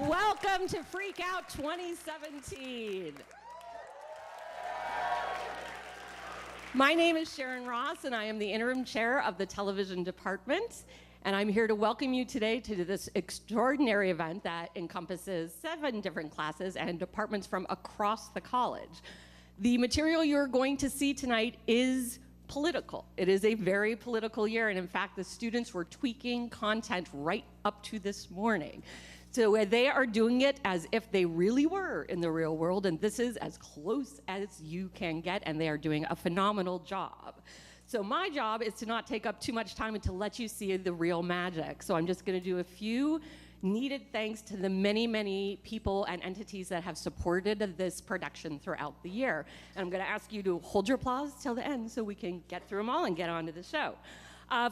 Welcome to FreqOut 2017. My name is Sharon Ross, and I am the interim chair of the television department. And I'm here to welcome you today to this extraordinary event that encompasses 7 different classes and departments from across the college. The material you're going to see tonight is political. It is a very political year, and in fact, the students were tweaking content right up to this morning. So they are doing it as if they really were in the real world, and this is as close as you can get, and they are doing a phenomenal job. So my job is to not take up too much time and to let you see the real magic. So I'm just gonna do a few needed thanks to the many, many people and entities that have supported this production throughout the year. And I'm gonna ask you to hold your applause till the end so we can get through them all and get on to the show.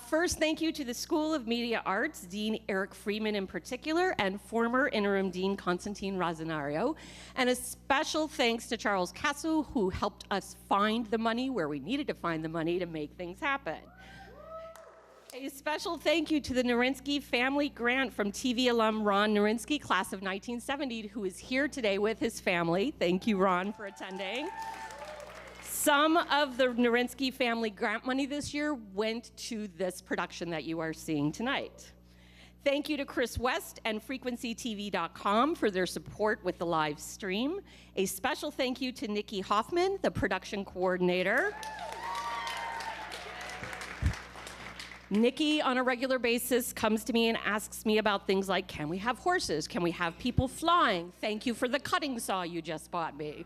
First, thank you to the School of Media Arts, Dean Eric Freeman in particular, and former interim Dean Constantine Rosenario. And a special thanks to Charles Casso, who helped us find the money where we needed to find the money to make things happen. A special thank you to the Narinsky Family Grant from TV alum Ron Narinsky, class of 1970, who is here today with his family. Thank you, Ron, for attending. Some of the Narinsky Family Grant money this year went to this production that you are seeing tonight. Thank you to Chris West and FrequencyTV.com for their support with the live stream. A special thank you to Nikki Hoffman, the production coordinator. Nikki, on a regular basis, comes to me and asks me about things like, can we have horses? Can we have people flying? Thank you for the cutting saw you just bought me.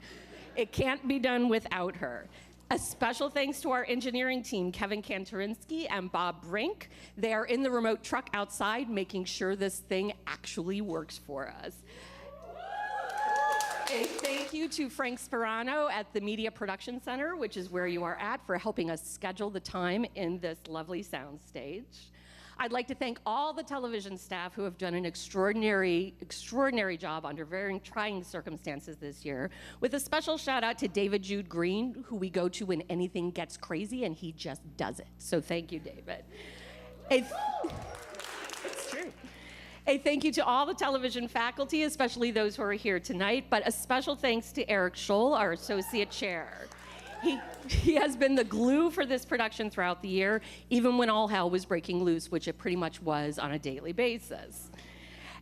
It can't be done without her. A special thanks to our engineering team, Kevin Kantorinsky and Bob Brink. They are in the remote truck outside making sure this thing actually works for us. A thank you to Frank Sperano at the Media Production Center, which is where you are at, for helping us schedule the time in this lovely soundstage. I'd like to thank all the television staff who have done an extraordinary job under very trying circumstances this year, with a special shout out to David Jude Green, who we go to when anything gets crazy, and he just does it. So thank you, David. It's true. A thank you to all the television faculty, especially those who are here tonight, but a special thanks to Eric Scholl, our associate chair. He has been the glue for this production throughout the year, even when all hell was breaking loose, which it pretty much was on a daily basis.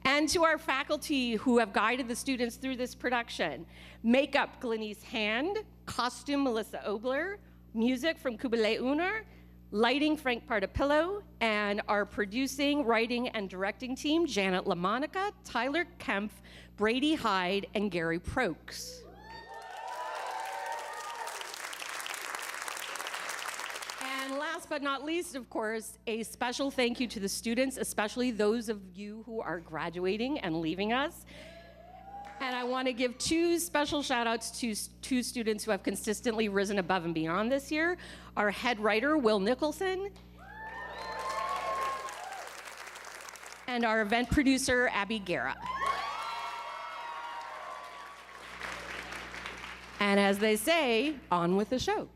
And to our faculty who have guided the students through this production: makeup, Glenise Hand; costume, Melissa Obler; music from Kubile Uner; lighting, Frank Partapillo; and our producing, writing, and directing team, Janet LaMonica, Tyler Kempf, Brady Hyde, and Gary Prokes. And last but not least, of course, a special thank you to the students, especially those of you who are graduating and leaving us. And I want to give 2 special shout outs to 2 students who have consistently risen above and beyond this year. Our head writer, Will Nicholson, and our event producer, Abby Guerra. And as they say, on with the show.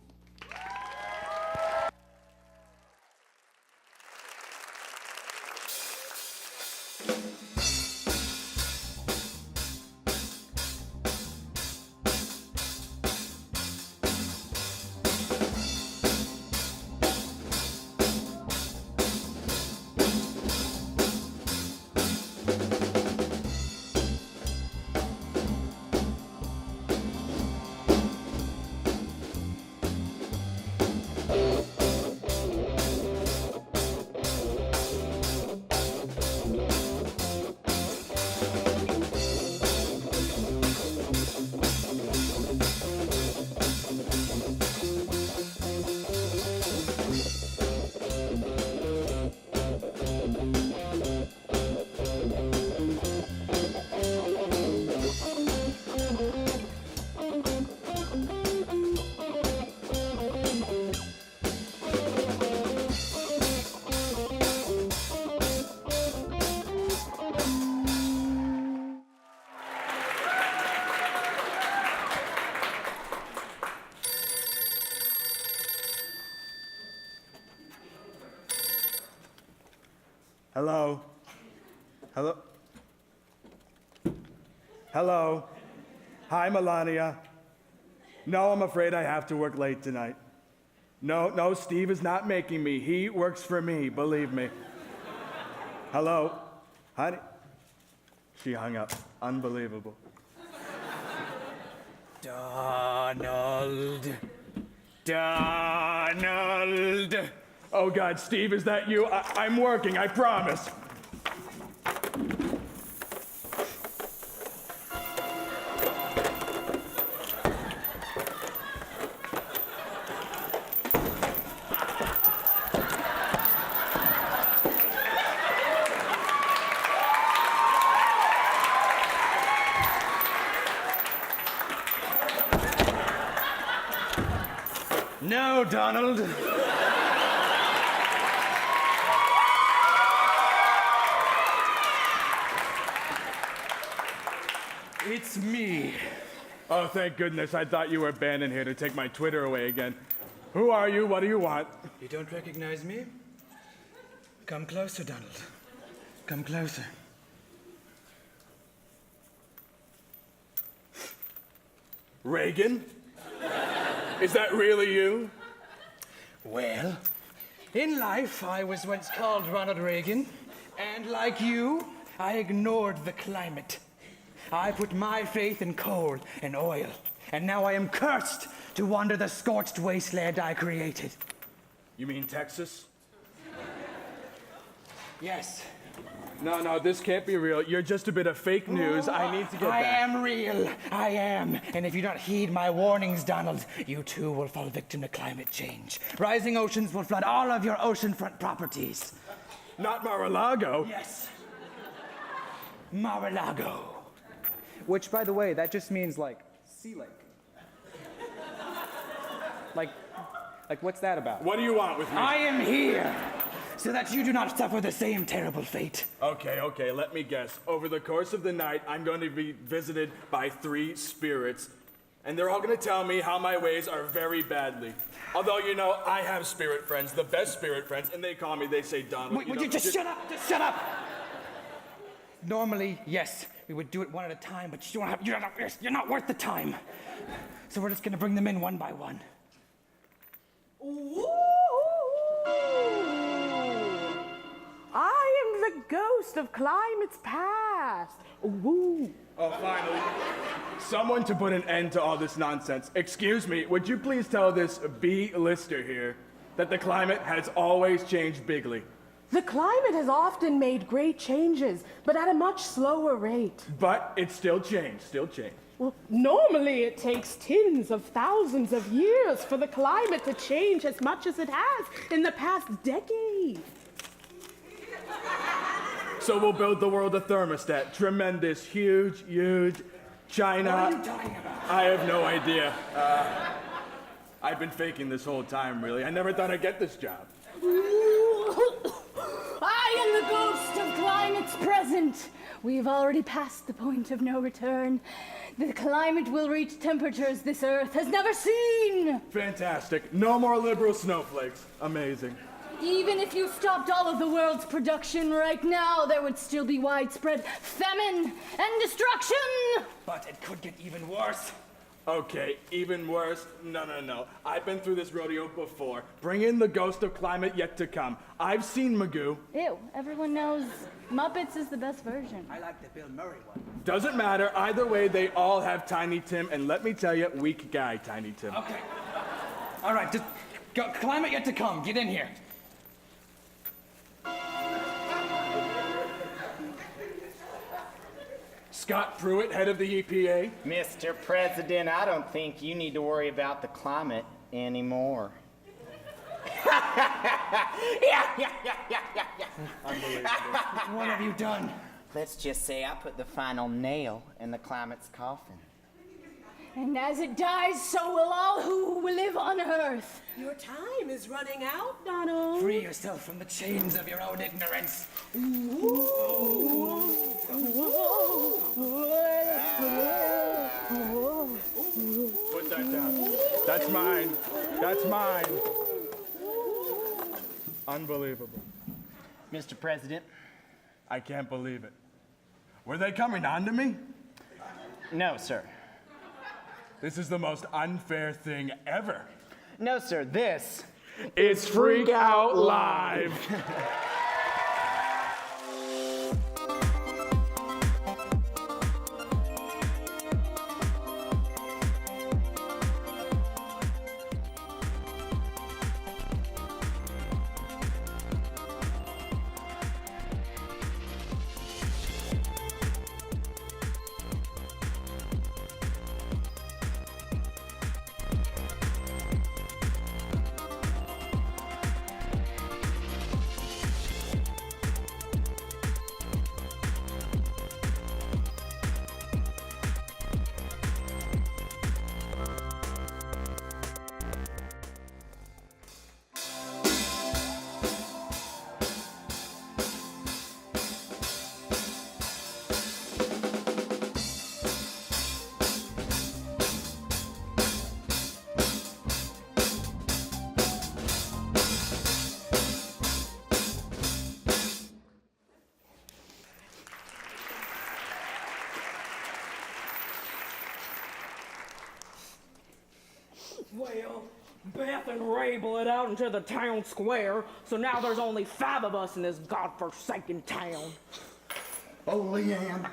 Hello? Hello? Hello. Hi, Melania. No, I'm afraid I have to work late tonight. No, Steve is not making me. He works for me, believe me. Hello? Honey? She hung up. Unbelievable. Donald. Oh, God, Steve, is that you? I'm working, I promise. No, Donald. It's me. Oh, thank goodness. I thought you were abandoned here to take my Twitter away again. Who are you? What do you want? You don't recognize me? Come closer, Donald. Come closer. Reagan? Is that really you? Well, in life, I was once called Ronald Reagan, and like you, I ignored the climate. I put my faith in coal and oil, and now I am cursed to wander the scorched wasteland I created. You mean Texas? Yes. No, this can't be real. You're just a bit of fake news. I need to get back. I am real. I am. And if you don't heed my warnings, Donald, you too will fall victim to climate change. Rising oceans will flood all of your oceanfront properties. Not Mar-a-Lago. Yes. Mar-a-Lago. Which, by the way, that just means, like, sea lake. Like, what's that about? What do you want with me? I am here so that you do not suffer the same terrible fate. Okay, let me guess. Over the course of the night, I'm going to be visited by 3 spirits, and they're all going to tell me how my ways are very badly. Although, you know, I have spirit friends, the best spirit friends, and they call me, they say, Donald, Would you just shut up? Just shut up! Normally, yes, we would do it one at a time, but you're not worth the time. So we're just going to bring them in one by one. Ooh. I am the ghost of climates past. Ooh. Oh, finally. Someone to put an end to all this nonsense. Excuse me, would you please tell this B-lister here that the climate has always changed bigly? The climate has often made great changes, but at a much slower rate. But it's still changed. Well, normally it takes tens of thousands of years for the climate to change as much as it has in the past decade. So we'll build the world a thermostat. Tremendous, huge, China. What are you talking about? I have no idea. I've been faking this whole time, really. I never thought I'd get this job. I am the ghost of climate's present. We've already passed the point of no return. The climate will reach temperatures this Earth has never seen. Fantastic. No more liberal snowflakes. Amazing. Even if you stopped all of the world's production right now, there would still be widespread famine and destruction. But it could get even worse. Okay, even worse? No. I've been through this rodeo before. Bring in the ghost of climate yet to come. I've seen Magoo. Ew, everyone knows Muppets is the best version. I like the Bill Murray one. Doesn't matter. Either way, they all have Tiny Tim, and let me tell you, weak guy, Tiny Tim. Okay. All right, just go. Climate yet to come. Get in here. Scott Pruitt, head of the EPA. Mr. President, I don't think you need to worry about the climate anymore. What have you done? Let's just say I put the final nail in the climate's coffin. And as it dies, so will all who will live on Earth. Your time is running out, Donald. Free yourself from the chains of your own ignorance. Put that down. That's mine. That's mine. Unbelievable. Mr. President, I can't believe it. Were they coming on to me? No, sir. This is the most unfair thing ever. No, sir. This. It's FreqOut Live. Well, Beth and Ray bled out into the town square, so now there's only 5 of us in this godforsaken town. Oh, Leanne,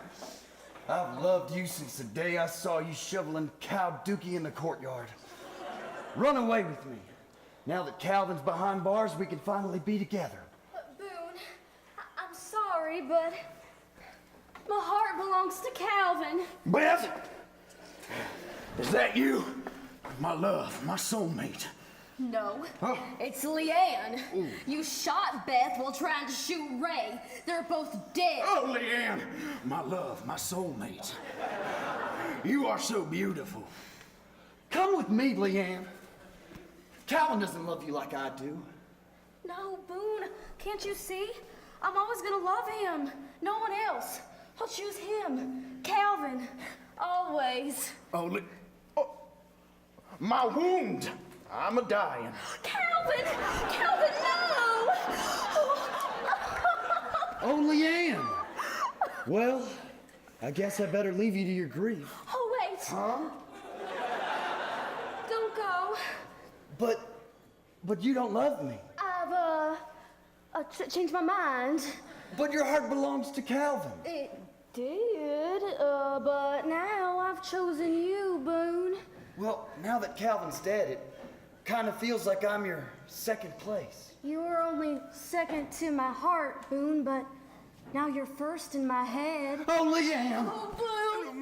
I've loved you since the day I saw you shoveling cow dookie in the courtyard. Run away with me. Now that Calvin's behind bars, we can finally be together. Boone, I'm sorry, but my heart belongs to Calvin. Beth, is that you? My love, my soulmate. No, Huh? it's Leanne. You shot Beth while trying to shoot Ray. They're both dead. Oh, Leanne, my love, my soulmate. You are so beautiful. Come with me, Leanne. Calvin doesn't love you like I do. No, Boone, can't you see? I'm always gonna love him. No one else. I'll choose him. Calvin. Always. Oh, my wound. I'm a-dying. Calvin! Calvin, no! Oh, Leanne. Well, I guess I better leave you to your grief. Oh, wait. Huh? Don't go. But you don't love me. I've changed my mind. But your heart belongs to Calvin. It did, but now I've chosen you, Boone. Well, now that Calvin's dead, it kind of feels like I'm your second place. You were only second to my heart, Boone, but now you're first in my head. Oh, Leanne! Oh, Boone!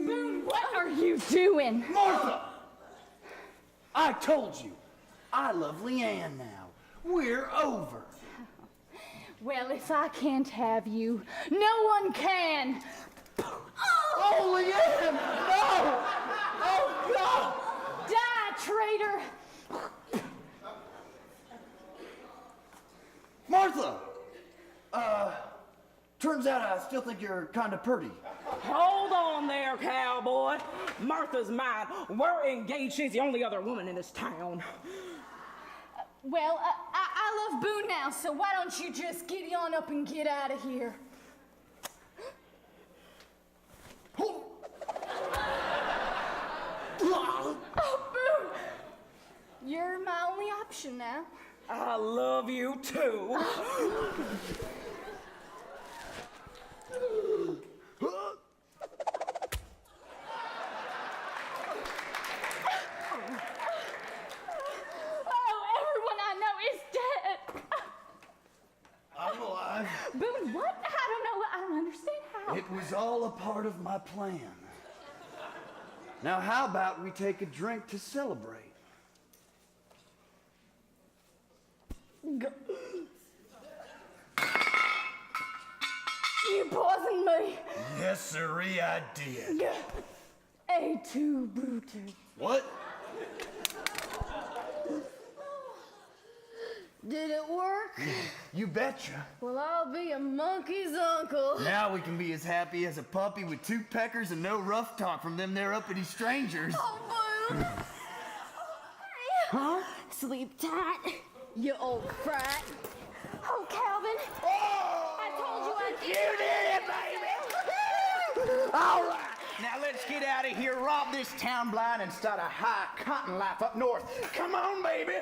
Boone, what are you doing? Martha! I told you. I love Leanne now. We're over. Well, if I can't have you, no one can. Oh, Leanne! No! Oh, God! Die, traitor! Martha! Turns out I still think you're kind of pretty. Hold on there, cowboy. Martha's mine. We're engaged. She's the only other woman in this town. Well, I love Boone now, so why don't you just giddy on up and get out of here? Oh, Boone! You're my only option now. I love you too. I'm alive. Boone, what? I don't know. I don't understand how. It was all a part of my plan. Now, how about we take a drink to celebrate? You poisoned me. Yes, sirree, I did. A2 Brutus. What? Did it work? You betcha. Well, I'll be a monkey's uncle. Now we can be as happy as a puppy with 2 peckers and no rough talk from them there uppity strangers. Oh, Boone. Huh? Sleep tight, you old frat. Oh, Calvin. I told you You did it, baby! All right. Now let's get out of here, rob this town blind, and start a high cotton life up north. Come on, baby.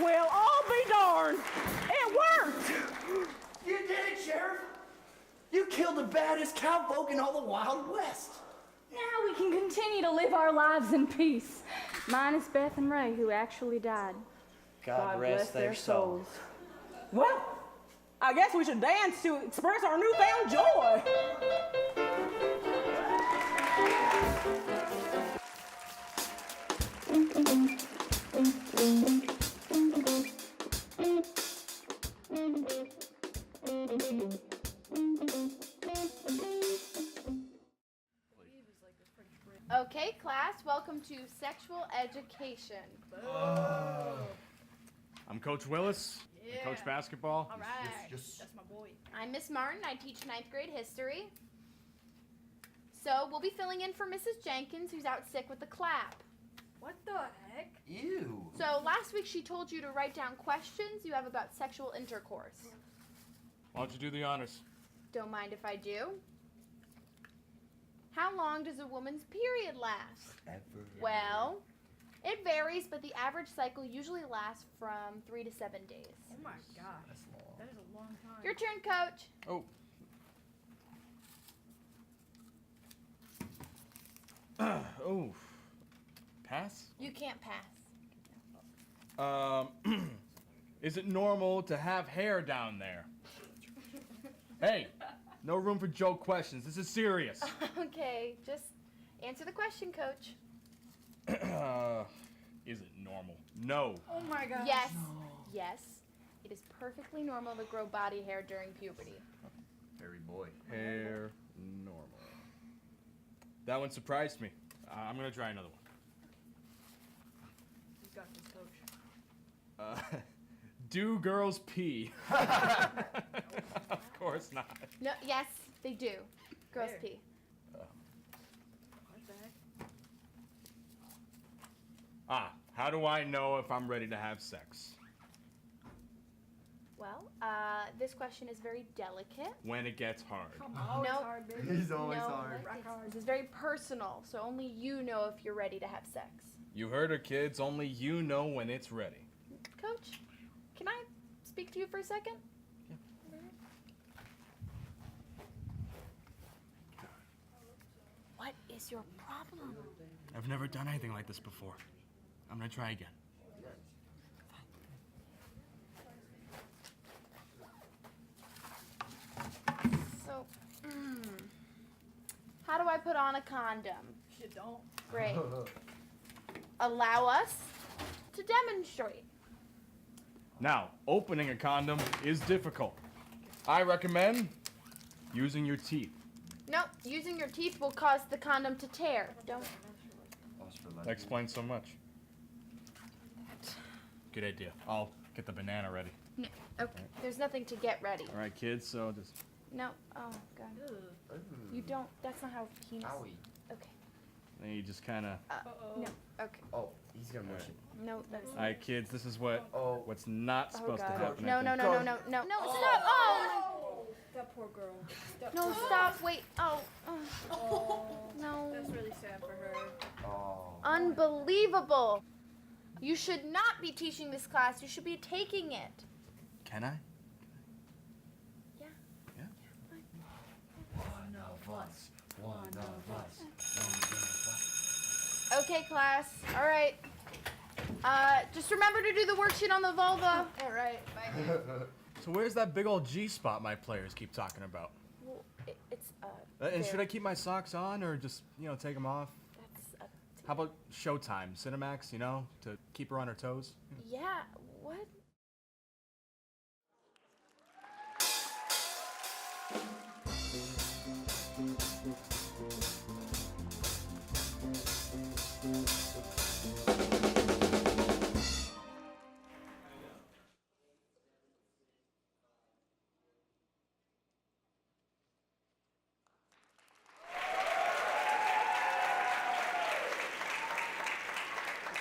Well, I'll be darned. It worked. You did it, Sheriff. You killed the baddest cowpoke in all the Wild West. Now we can continue to live our lives in peace. Minus Beth and Ray, who actually died. God rest their souls. Well, I guess we should dance to express our newfound joy. Okay, class, welcome to sexual education. I'm Coach Willis. I coach basketball. All right. That's my boy. I'm Miss Martin. I teach 9th grade history. So we'll be filling in for Mrs. Jenkins, who's out sick with the clap. What the heck? Ew. So last week she told you to write down questions you have about sexual intercourse. Why don't you do the honors? Don't mind if I do. How long does a woman's period last? Ever. Well, it varies, but the average cycle usually lasts from 3 to 7 days. Oh my gosh. That is a long time. Your turn, coach. Oh. Oh. Pass? You can't pass. Is it normal to have hair down there? Hey, no room for joke questions. This is serious. Okay, just answer the question, coach. Is it normal? No. Oh my gosh. Yes. Yes. It is perfectly normal to grow body hair during puberty. Hairy boy. Hair normal. That one surprised me. I'm gonna try another one. You got this, coach. Do girls pee? Of course not. No, yes, they do. Girls Where? pee. What the heck? How do I know if I'm ready to have sex? Well, this question is very delicate. When it gets hard. Always Nope. hard, baby. He's always No, hard. Rock hard. This is very personal, so only you know if you're ready to have sex. You heard her, kids. Only you know when it's ready. Coach, can I speak to you for a second? What is your problem? I've never done anything like this before. I'm gonna try again. So, how do I put on a condom? Shit, don't. Great. Allow us to demonstrate. Now, opening a condom is difficult. I recommend using your teeth. No, using your teeth will cause the condom to tear. Don't. That explains so much. Good idea. I'll get the banana ready. No, okay. There's nothing to get ready. All right, kids. So just No. Oh God. You don't. That's not how penis. Owie. Okay. then you just kind of. No. Okay. Oh, he's gonna mush it. No. That's. All right, kids. This is what's not Oh supposed to God. happen. No. I No. think. No. No. No. No. No. Stop. Oh. That poor girl. That No. poor girl. Stop. Wait. Oh. Oh. No. That's really sad for her. Oh. Unbelievable. You should not be teaching this class. You should be taking it. Can I? Yeah. Yeah. One of us. One of us. One of us. Okay, class. All right. Just remember to do the worksheet on the vulva. All right. Bye. So where's that big old G spot my players keep talking about? Well, it's And should there. I keep my socks on or just take them off? That's up to How about Showtime, Cinemax? To keep her on her toes. Yeah. What?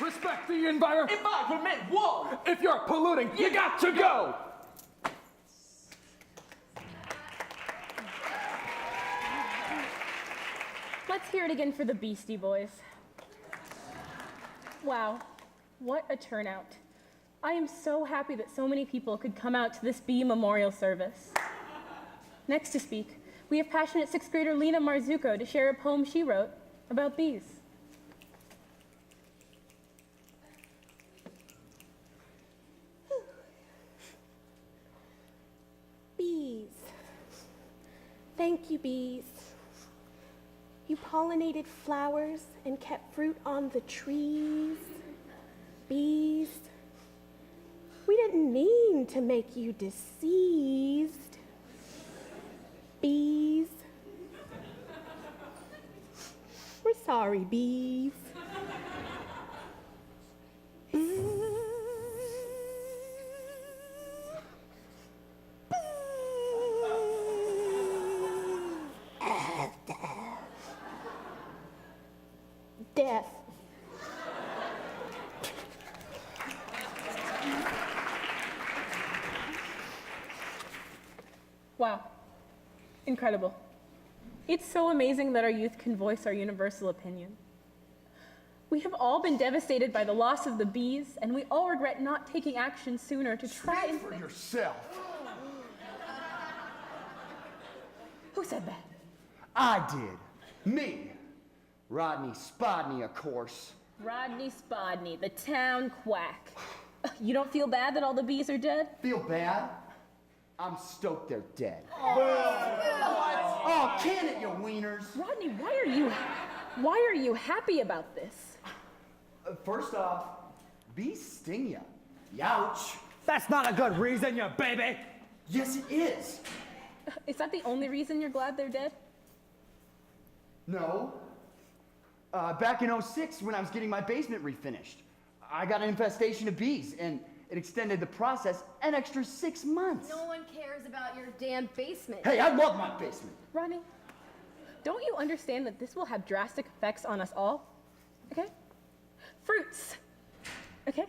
Respect the environment. Whoa! If you're polluting, you got to go! Let's hear it again for the Beastie Boys. Wow, what a turnout. I am so happy that so many people could come out to this bee memorial service. Next to speak, we have passionate 6th grader Lena Marzuko to share a poem she wrote about bees. Bees. Thank you, bees. You pollinated flowers and kept fruit on the trees. Bees. We didn't mean to make you diseased. Bees. We're sorry, bees. Death. Wow, incredible. It's so amazing that our youth can voice our universal opinion. We have all been devastated by the loss of the bees, and we all regret not taking action sooner to try and... Speak for yourself. Who said that? I did. Me. Rodney Spodney, of course. Rodney Spodney, the town quack. You don't feel bad that all the bees are dead? Feel bad? I'm stoked they're dead. Oh, can it, you wieners? Rodney, why are you happy about this? First off, bees sting ya. Youch. That's not a good reason, you baby. Yes, it is. Is that the only reason you're glad they're dead? No. Back in '06, when I was getting my basement refinished, I got an infestation of bees, and it extended the process an extra 6 months. No one cares about your damn basement. Hey, I love my basement. Rodney, don't you understand that this will have drastic effects on us all? Okay? Fruits. Okay?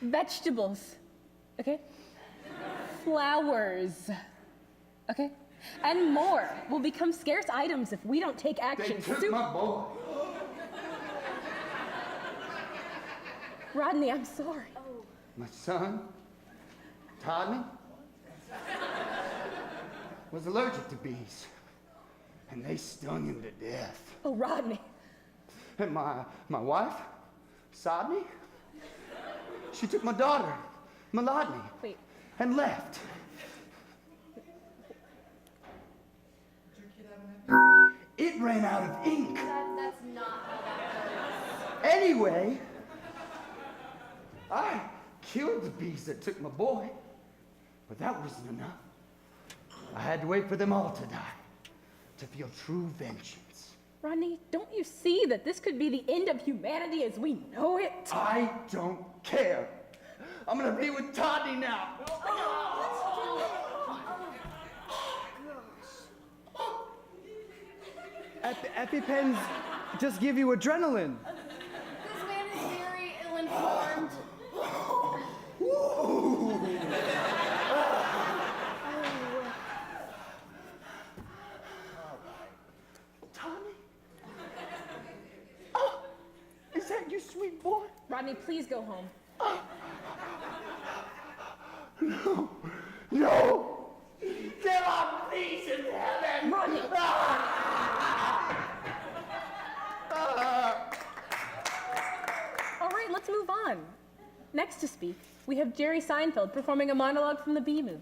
Vegetables. Okay? Flowers. Okay? And more will become scarce items if we don't take action. They took my boy. Rodney, I'm sorry. My son, Todd, was allergic to bees, and they stung him to death. Oh, Rodney. And my wife, Sodney, she took my daughter, Melodney, Wait. and left. It ran out of ink. That's not how that goes. Anyway, I killed the bees that took my boy, but that wasn't enough. I had to wait for them all to die, to feel true vengeance. Rodney, don't you see that this could be the end of humanity as we know it? I don't care. I'm gonna be with Toddy now. EpiPens just give you adrenaline. This man is very ill-informed. Tommy? Oh, is that you, sweet boy? Rodney, please go home. No. There are bees in heaven. Rodney! All right, let's move on. Next to speak, we have Jerry Seinfeld performing a monologue from the Bee Movie.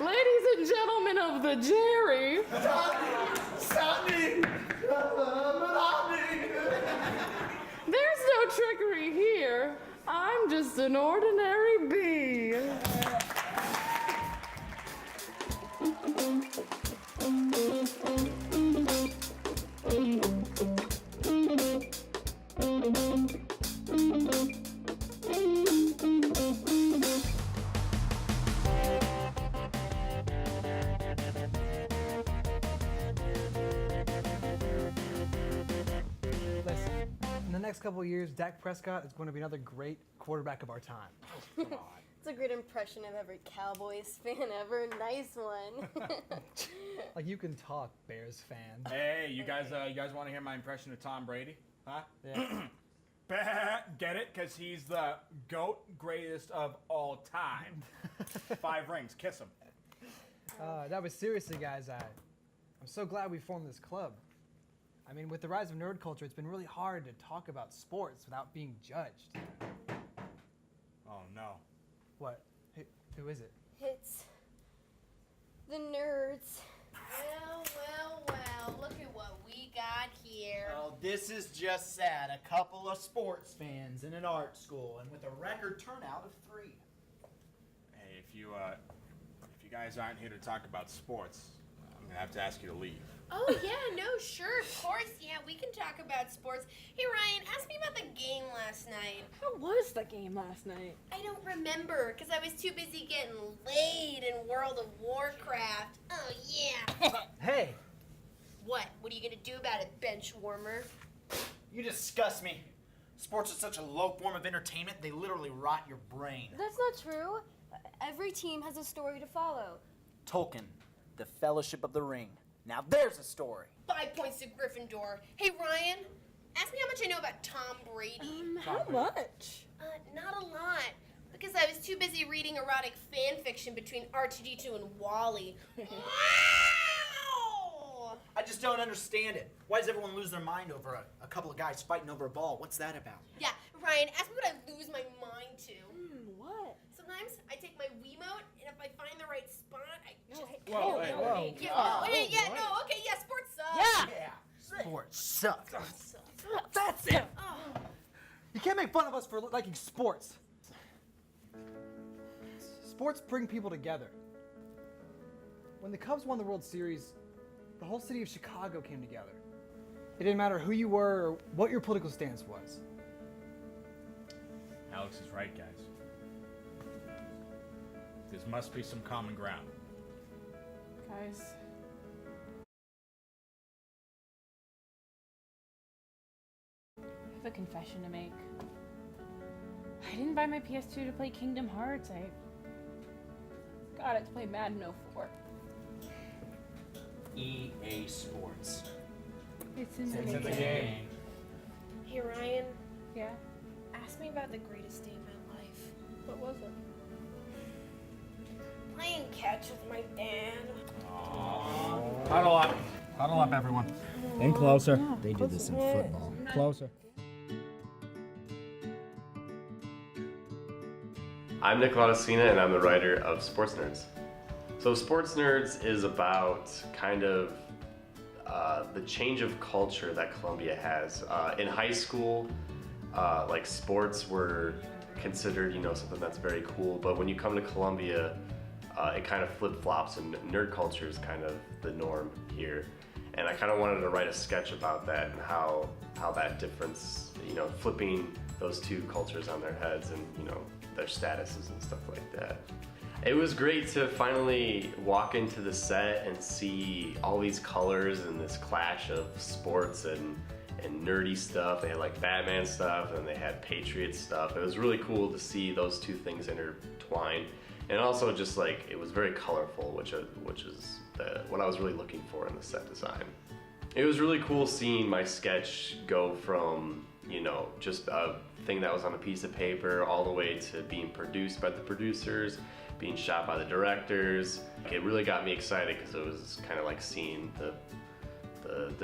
Ladies and gentlemen of the Jerry. There's no trickery here. I'm just an ordinary bee. couple of years, Dak Prescott is going to be another great quarterback of our time. It's a great impression of every Cowboys fan ever. Nice one. Like, you can talk, Bears fan. Hey, you guys want to hear my impression of Tom Brady? Huh? Yeah. Get it? Because he's the GOAT, greatest of all time. 5 rings, kiss him. That was seriously, guys. I'm so glad we formed this club. I mean, with the rise of nerd culture, it's been really hard to talk about sports without being judged. Oh, no. What? Who is it? It's the nerds. Well, look at what we got here. Well, this is just sad. A couple of sports fans in an art school, and with a record turnout of 3. Hey, if you guys aren't here to talk about sports, I'm gonna have to ask you to leave. Oh, yeah, no, sure, of course. Yeah, we can talk about sports. Hey, Ryan, ask me about the game last night. How was the game last night? I don't remember, because I was too busy getting laid in World of Warcraft. Oh, yeah. Hey! What? What are you going to do about it, bench warmer? You disgust me. Sports are such a low form of entertainment, they literally rot your brain. That's not true. Every team has a story to follow. Tolkien, The Fellowship of the Ring. Now there's a story. 5 points to Gryffindor. Hey, Ryan, ask me how much I know about Tom Brady. How much? Not a lot, because I was too busy reading erotic fan fiction between R2-D2 and Wally. Wow! I just don't understand it. Why does everyone lose their mind over a couple of guys fighting over a ball? What's that about? Yeah, Ryan, ask me what I lose my mind to. What? Sometimes I take my Wiimote, and if I find the right spot, I just... Whoa, hey, whoa. Sports suck. Yeah, sports suck. That's it! You can't make fun of us for liking sports. Sports bring people together. When the Cubs won the World Series, the whole city of Chicago came together. It didn't matter who you were or what your political stance was. Alex is right, guys. There must be some common ground. Guys. I have a confession to make. I didn't buy my PS2 to play Kingdom Hearts. I got it to play Madden 04. EA Sports. It's in It's the in the game. game. Hey, Ryan, Yeah. ask me about the greatest day of my life. What was it? Playing catch with my dad. Huddle up, everyone. In closer. They do this in football. Closer. I'm Nick Laudicina, and I'm the writer of Sports Nerds. So Sports Nerds is about kind of the change of culture that Columbia has. In high school, like sports were considered, something that's very cool, but when you come to Columbia, it kind of flip-flops, and nerd culture is kind of the norm here. And I kind of wanted to write a sketch about that and how that difference, flipping those two cultures on their heads and, their statuses and stuff like that. It was great to finally walk into the set and see all these colors and this clash of sports and nerdy stuff. They had like Batman stuff and they had Patriot stuff. It was really cool to see those two things intertwined. And also just like, it was very colorful, which is what I was really looking for in the set design. It was really cool seeing my sketch go from, just a thing that was on a piece of paper all the way to being produced by the producers, being shot by the directors. It really got me excited because it was kind of like seeing the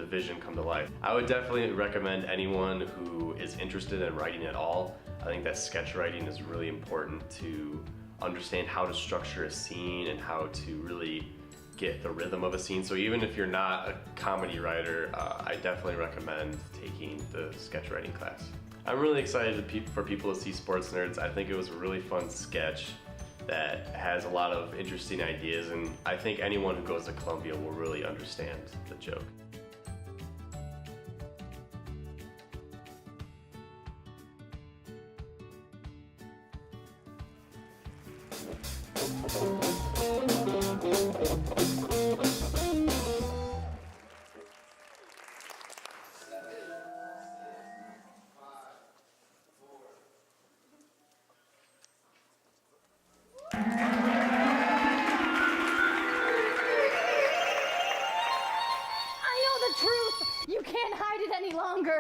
vision come to life. I would definitely recommend anyone who is interested in writing at all. I think that sketch writing is really important to understand how to structure a scene and how to really get the rhythm of a scene. So even if you're not a comedy writer, I definitely recommend taking the sketch writing class. I'm really excited for people to see Sports Nerds. I think it was a really fun sketch that has a lot of interesting ideas, and I think anyone who goes to Columbia will really understand the joke.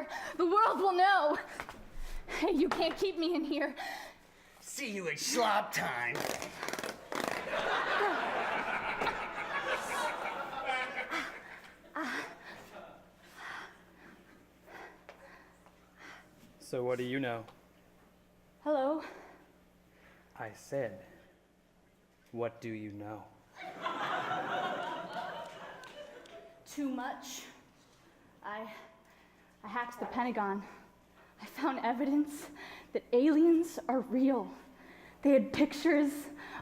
here. The world will know. Hey, you can't keep me in here. See you at slop time. So what do you know? Hello. I said, what do you know? Too much. I hacked the Pentagon. I found evidence that aliens are real. They had pictures,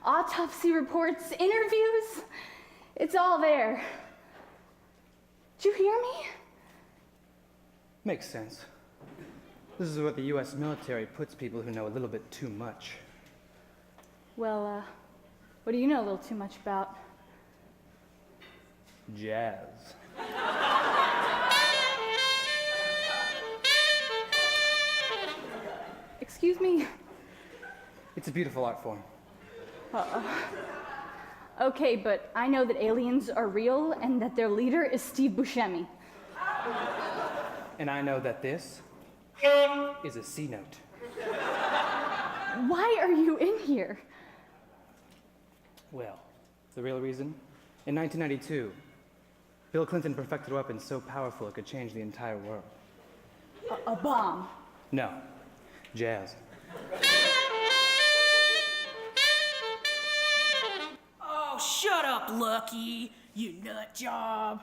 autopsy reports, interviews. It's all there. Did you hear me? Makes sense. This is what the US military puts people who know a little bit too much. Well, what do you know a little too much about? Jazz. Excuse me? It's a beautiful art form. Okay, but I know that aliens are real and that their leader is Steve Buscemi. And I know that this is a C note. Why are you in here? Well, the real reason? In 1992, Bill Clinton perfected a weapon so powerful it could change the entire world. A bomb. No, jazz. Oh, shut up, Lucky, you nut job.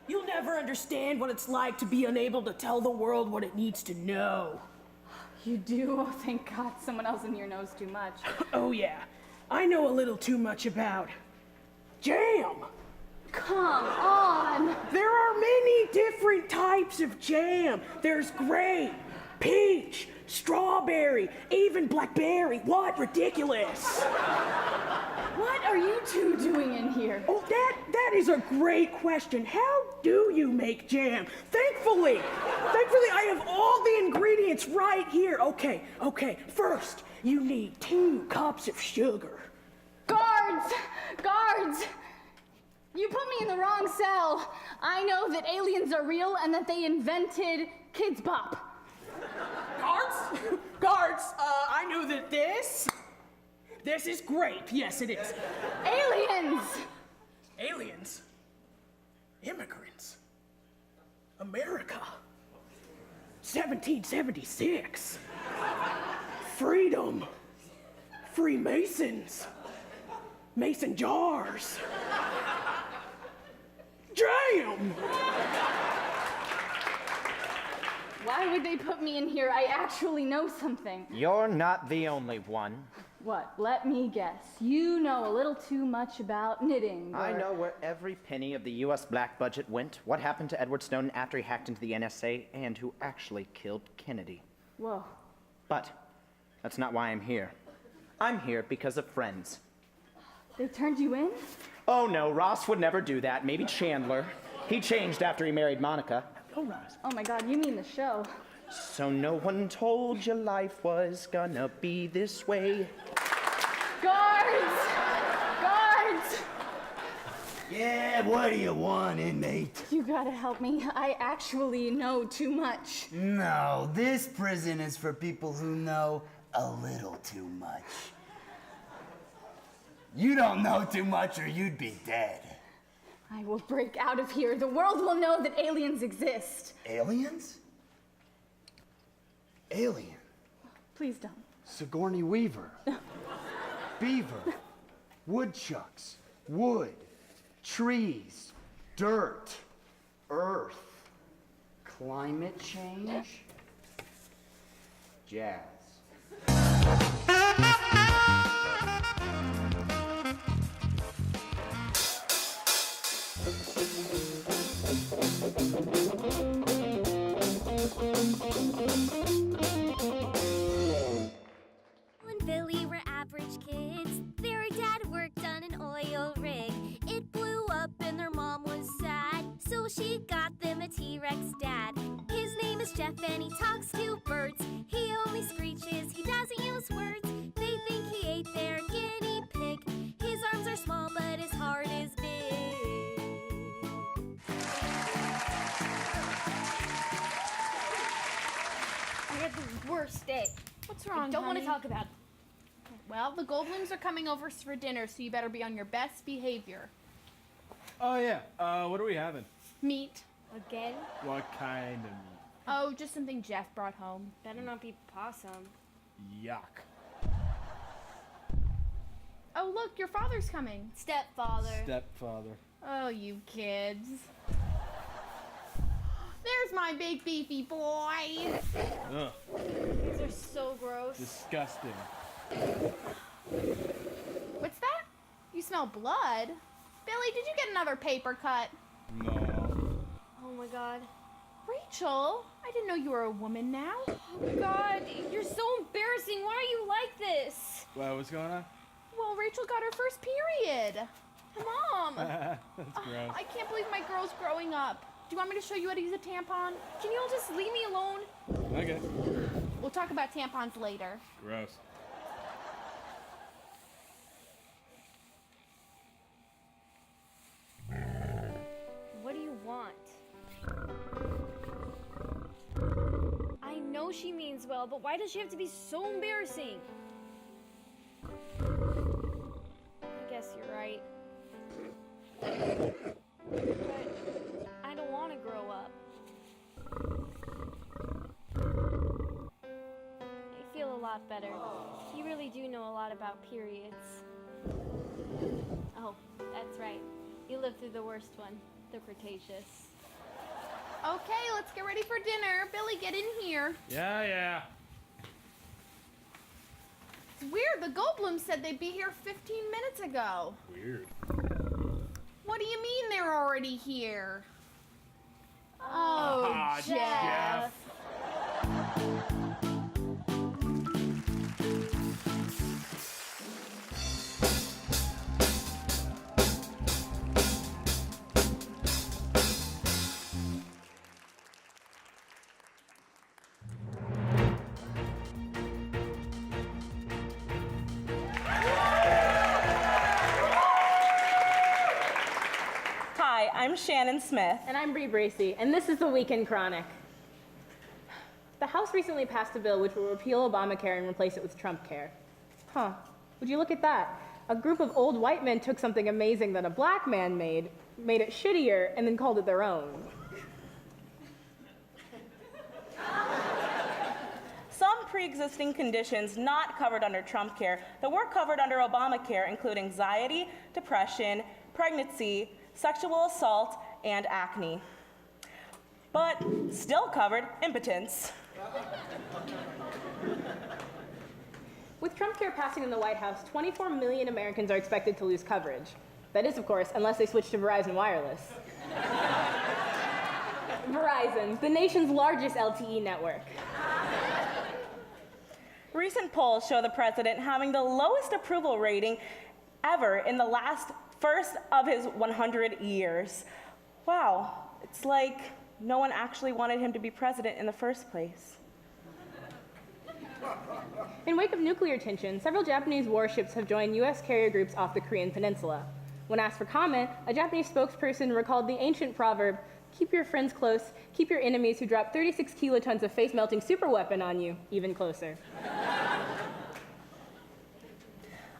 You'll never understand what it's like to be unable to tell the world what it needs to know. You do? Oh, thank God someone else in here knows too much. Oh, yeah. I know a little too much about jam. Come on. There are many different types of jam. There's grape, peach, strawberry, even blackberry. What? Ridiculous. What are you two doing in here? Oh, that is a great question. How do you make jam? Thankfully, I have all the ingredients right here. Okay. First, you need 2 cups of sugar. Guards! Guards! You put me in the wrong cell. I know that aliens are real and that they invented Kids Bop. Guards, I know that this is grape. Yes, it is. Aliens! Aliens? Immigrants? America? 1776? Freedom? Freemasons? Mason jars? Jam! Why would they put me in here? I actually know something. You're not the only one. What? Let me guess. You know a little too much about knitting. I know where every penny of the U.S. black budget went, what happened to Edward Snowden after he hacked into the NSA, and who actually killed Kennedy. Whoa. But that's not why I'm here. I'm here because of friends. They turned you in? Oh no, Ross would never do that. Maybe Chandler. He changed after he married Monica. Oh, Ross. Oh my God, you mean the show. So no one told you life was gonna be this way. Guards! Guards! Yeah, what do you want, inmate? You gotta help me. I actually know too much. No, this prison is for people who know a little too much. You don't know too much or you'd be dead. I will break out of here. The world will know that aliens exist. Aliens? Alien? Please don't. Sigourney Weaver. Beaver. Woodchucks. Wood. Trees. Dirt. Earth. Climate change. Jazz. and Billy were average kids. Their dad worked on an oil rig. It blew up and their mom was sad, so she got them a T-Rex dad. His name is Jeff and he talks to birds. He only screeches, he doesn't use words. They think he ate their guinea pig. His arms are small but his heart is big. stay. What's wrong, I don't want honey? to talk about it. Well, the Goldblums are coming over for dinner, so you better be on your best behavior. Oh yeah. What are we having? Meat. Again? What kind of meat? Oh, just something Jeff brought home. Better not be possum. Yuck. Oh, look, your father's coming. Stepfather. Stepfather. Oh, you kids. There's my big beefy boy. Ugh. These are so gross. Disgusting. What's that? You smell blood. Billy, did you get another paper cut? No. Oh my god. Rachel, I didn't know you were a woman now. Oh god, you're so embarrassing. Why are you like this? Well, what's going on? Well, Rachel got her first period. Mom. That's gross. I can't believe my girl's growing up. Do you want me to show you how to use a tampon? Can you all just leave me alone? Okay. We'll talk about tampons later. Gross. What do you want? I know she means well, but why does she have to be so embarrassing? I guess you're right. But I don't want to grow up. I feel a lot better. You really do know a lot about periods. Oh, that's right. You lived through the worst one, the Cretaceous. Okay, let's get ready for dinner. Billy, get in here. Yeah. It's weird. The Goldblums said they'd be here 15 minutes ago. Weird. What do you mean they're already here? Oh, Jeff. Hi, I'm Shannon Smith. And I'm Bree Bracey, and this is the Weekend Chronic. The House recently passed a bill which will repeal Obamacare and replace it with Trump Care. Huh, would you look at that? A group of old white men took something amazing that a black man made it shittier, and then called it their own. Some pre-existing conditions not covered under Trump Care that were covered under Obamacare include anxiety, depression, pregnancy, sexual assault, and acne. But still covered impotence. With Trump Care passing in the White House, 24 million Americans are expected to lose coverage. That is, of course, unless they switch to Verizon Wireless. Verizon, the nation's largest LTE network. Recent polls show the president having the lowest approval rating ever in the first of his 100 years. Wow, it's like no one actually wanted him to be president in the first place. In wake of nuclear tension, several Japanese warships have joined U.S. carrier groups off the Korean peninsula. When asked for comment, a Japanese spokesperson recalled the ancient proverb, "Keep your friends close, keep your enemies who drop 36 kilotons of face-melting superweapon on you even closer."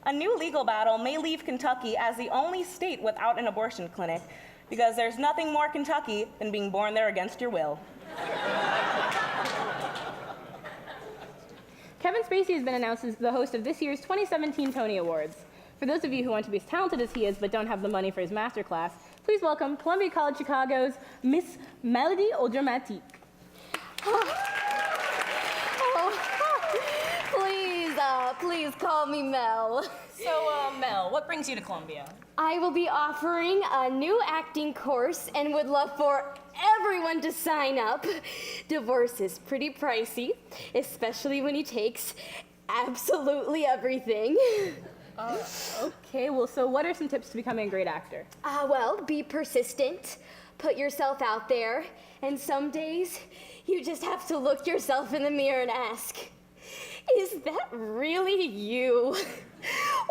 A new legal battle may leave Kentucky as the only state without an abortion clinic, because there's nothing more Kentucky than being born there against your will. Kevin Spacey has been announced as the host of this year's 2017 Tony Awards. For those of you who want to be as talented as he is but don't have the money for his masterclass, please welcome Columbia College Chicago's Miss Melody Audramatique. Please call me Mel. So, Mel, what brings you to Columbia? I will be offering a new acting course and would love for everyone to sign up. Divorce is pretty pricey, especially when he takes absolutely everything. Okay, well, so what are some tips to becoming a great actor? Well, be persistent, put yourself out there, and some days you just have to look yourself in the mirror and ask, is that really you?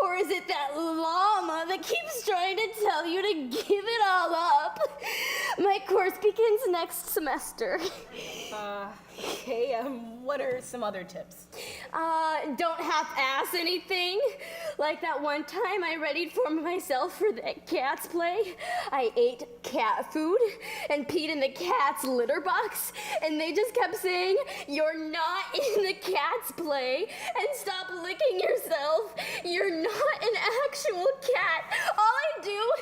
Or is it that llama that keeps trying to tell you to give it all up? My course begins next semester. Okay, what are some other tips? Don't half-ass anything. Like that one time I readied for myself for that cat's play. I ate cat food and peed in the cat's litter box, and they just kept saying, "You're not in the cat's play, and stop licking yourself. You're not an actual cat. All I do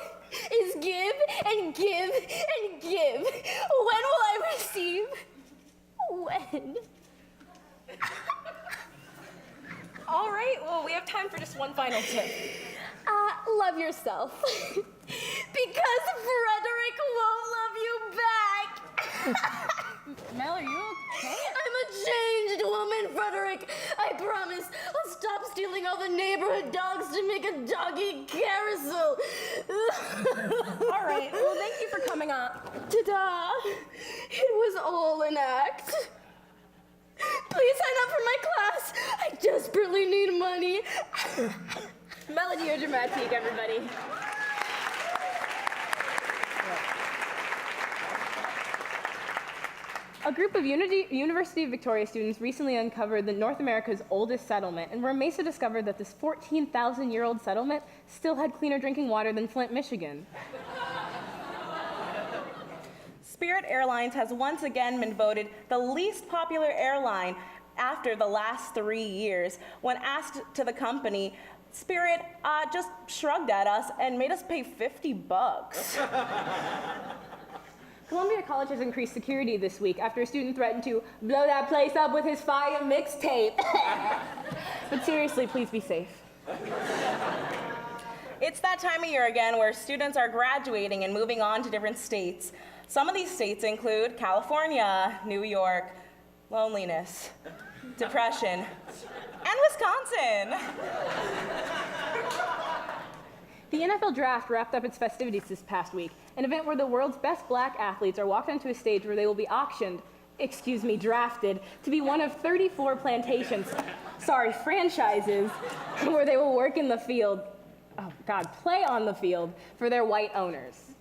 is give and give and give. When will I receive? When?" All right, well, we have time for just one final tip. Love yourself. Because Frederick won't love you back. Mel, are you okay? I'm a changed woman, Frederick. I promise I'll stop stealing all the neighborhood dogs to make a doggy carousel. All right, well, thank you for coming on. Ta-da! It was all an act. Please sign up for my class. I desperately need money. Melody or dramatique, everybody. A group of University of Victoria students recently uncovered North America's oldest settlement, and where Mesa discovered that this 14,000-year-old settlement still had cleaner drinking water than Flint, Michigan. Spirit Airlines has once again been voted the least popular airline after the last 3 years. When asked to the company, Spirit just shrugged at us and made us pay $50. Columbia College has increased security this week after a student threatened to blow that place up with his fire mixtape. But seriously, please be safe. It's that time of year again where students are graduating and moving on to different states. Some of these states include California, New York, loneliness, depression, and Wisconsin. The NFL Draft wrapped up its festivities this past week, an event where the world's best black athletes are walked onto a stage where they will be drafted to be one of 34 franchises, where they will work in the field, play on the field for their white owners.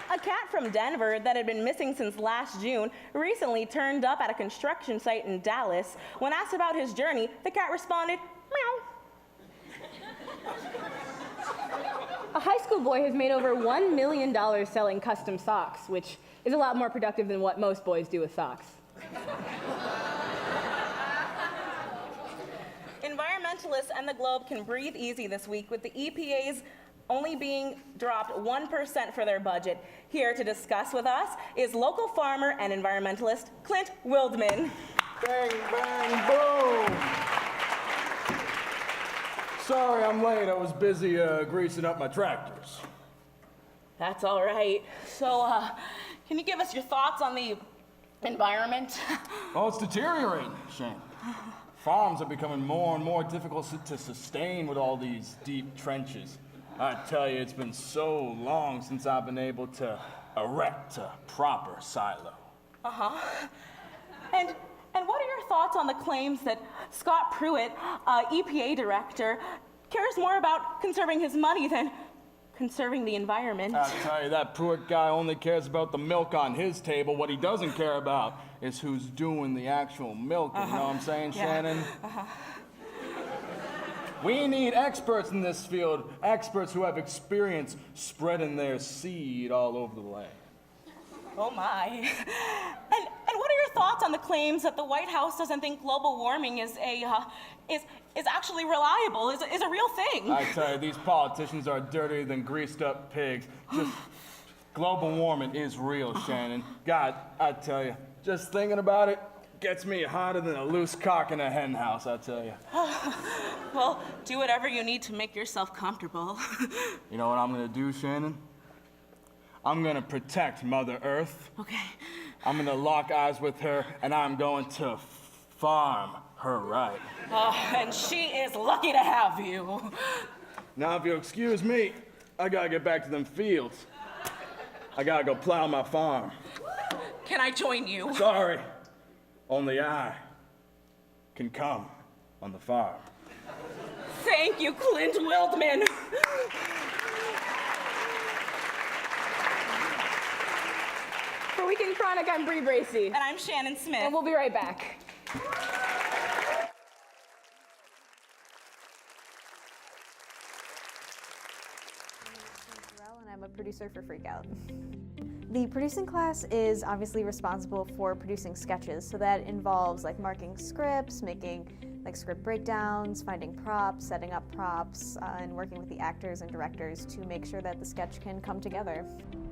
A cat from Denver that had been missing since last June recently turned up at a construction site in Dallas. When asked about his journey, the cat responded, "Meow." A high school boy has made over $1 million selling custom socks, which is a lot more productive than what most boys do with socks. Environmentalists and the globe can breathe easy this week with the EPA's only being dropped 1% for their budget. Here to discuss with us is local farmer and environmentalist Clint Wildman. Bang, bang, boom! Sorry I'm late. I was busy greasing up my tractors. That's all right. So, can you give us your thoughts on the environment? Oh, it's deteriorating, Shane. Farms are becoming more and more difficult to sustain with all these deep trenches. I tell you, it's been so long since I've been able to erect a proper silo. Uh-huh. And what are your thoughts on the claims that Scott Pruitt, EPA director, cares more about conserving his money than conserving the environment? I tell you, that Pruitt guy only cares about the milk on his table. What he doesn't care about is who's doing the actual milking. You know what I'm saying, Shannon? Uh-huh. We need experts in this field, experts who have experience spreading their seed all over the land. Oh my. And what are your thoughts on the claims that the White House doesn't think global warming is actually reliable, is a real thing? I tell you, these politicians are dirtier than greased up pigs. Just global warming is real, Shannon. God, I tell you, just thinking about it gets me hotter than a loose cock in a hen house, I tell you. Well, do whatever you need to make yourself comfortable. You know what I'm gonna do, Shannon? I'm gonna protect Mother Earth. Okay. I'm gonna lock eyes with her, and I'm going to farm her right. And she is lucky to have you. Now, if you'll excuse me, I gotta get back to them fields. I gotta go plow my farm. Can I join you? Sorry, only I can come on the farm. Thank you, Clint Wildman. For Weekend Chronic, I'm Bree Bracey. And I'm Shannon Smith. And we'll be right back. And I'm a producer for FreqOut. The producing class is obviously responsible for producing sketches, so that involves like marking scripts, making like script breakdowns, finding props, setting up props, and working with the actors and directors to make sure that the sketch can come together.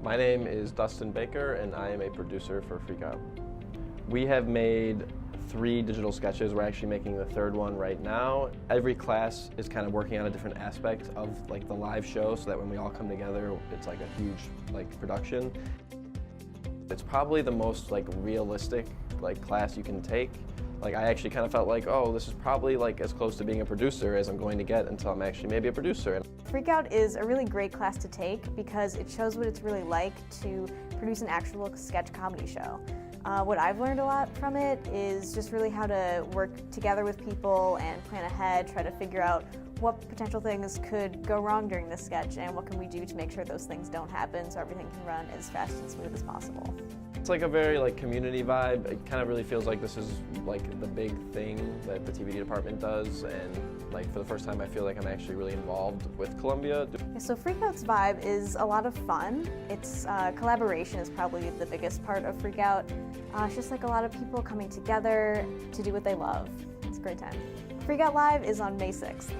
My name is Dustin Baker and I am a producer for FreqOut. We have made 3 digital sketches. We're actually making the 3rd one right now. Every class is kind of working on a different aspect of like the live show so that when we all come together, it's like a huge like production. It's probably the most like realistic like class you can take. Like I actually kind of felt like, oh, this is probably like as close to being a producer as I'm going to get until I'm actually maybe a producer. FreqOut is a really great class to take because it shows what it's really like to produce an actual sketch comedy show. What I've learned a lot from it is just really how to work together with people and plan ahead, try to figure out what potential things could go wrong during this sketch and what can we do to make sure those things don't happen so everything can run as fast and smooth as possible. It's like a very like community vibe. It kind of really feels like this is like the big thing that the TVD department does, and like for the first time I feel like I'm actually really involved with Columbia. So FreqOut's vibe is a lot of fun. It's collaboration is probably the biggest part of FreqOut. It's just like a lot of people coming together to do what they love. It's a great time. FreqOut Live is on May 6th.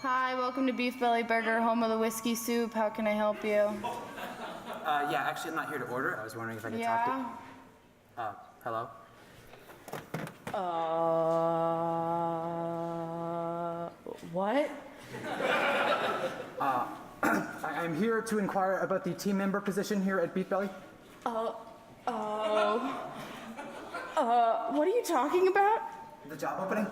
Hi, welcome to Beef Belly Burger, home of the whiskey soup. How can I help you? Yeah, actually, I'm not here to order. I was wondering if I could talk to... hello? What? I'm here to inquire about the team member position here at Beef Belly. What are you talking about? The job opening?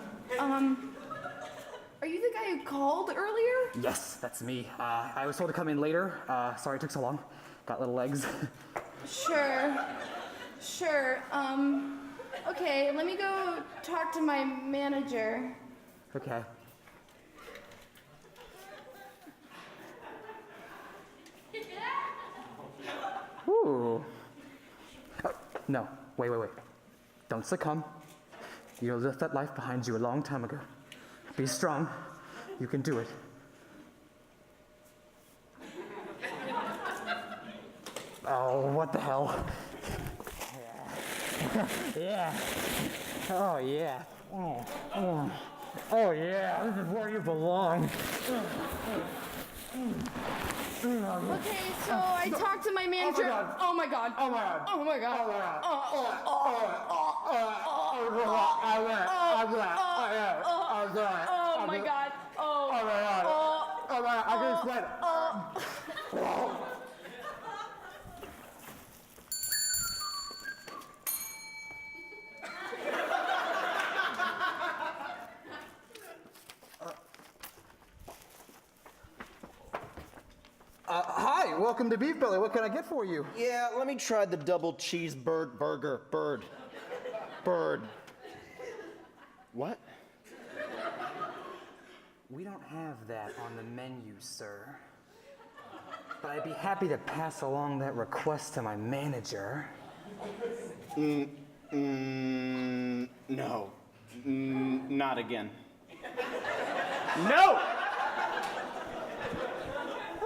Are you the guy who called earlier? Yes, that's me. I was told to come in later. Sorry it took so long. Got little legs. Sure. Okay, let me go talk to my manager. Okay. Ooh. Oh, no, wait. Don't succumb. You left that life behind you a long time ago. Be strong. You can do it. Oh, what the hell? Yeah. Oh, yeah. Oh, yeah. This is where you belong. Okay, so I talked to my manager. Oh my god. Oh my god. Oh my god. I can sweat. Hi, welcome to Beef Belly. What can I get for you? Yeah, let me try the double cheeseburger burger. Bird. What? We don't have that on the menu, sir. But I'd be happy to pass along that request to my manager. No. Not again. No!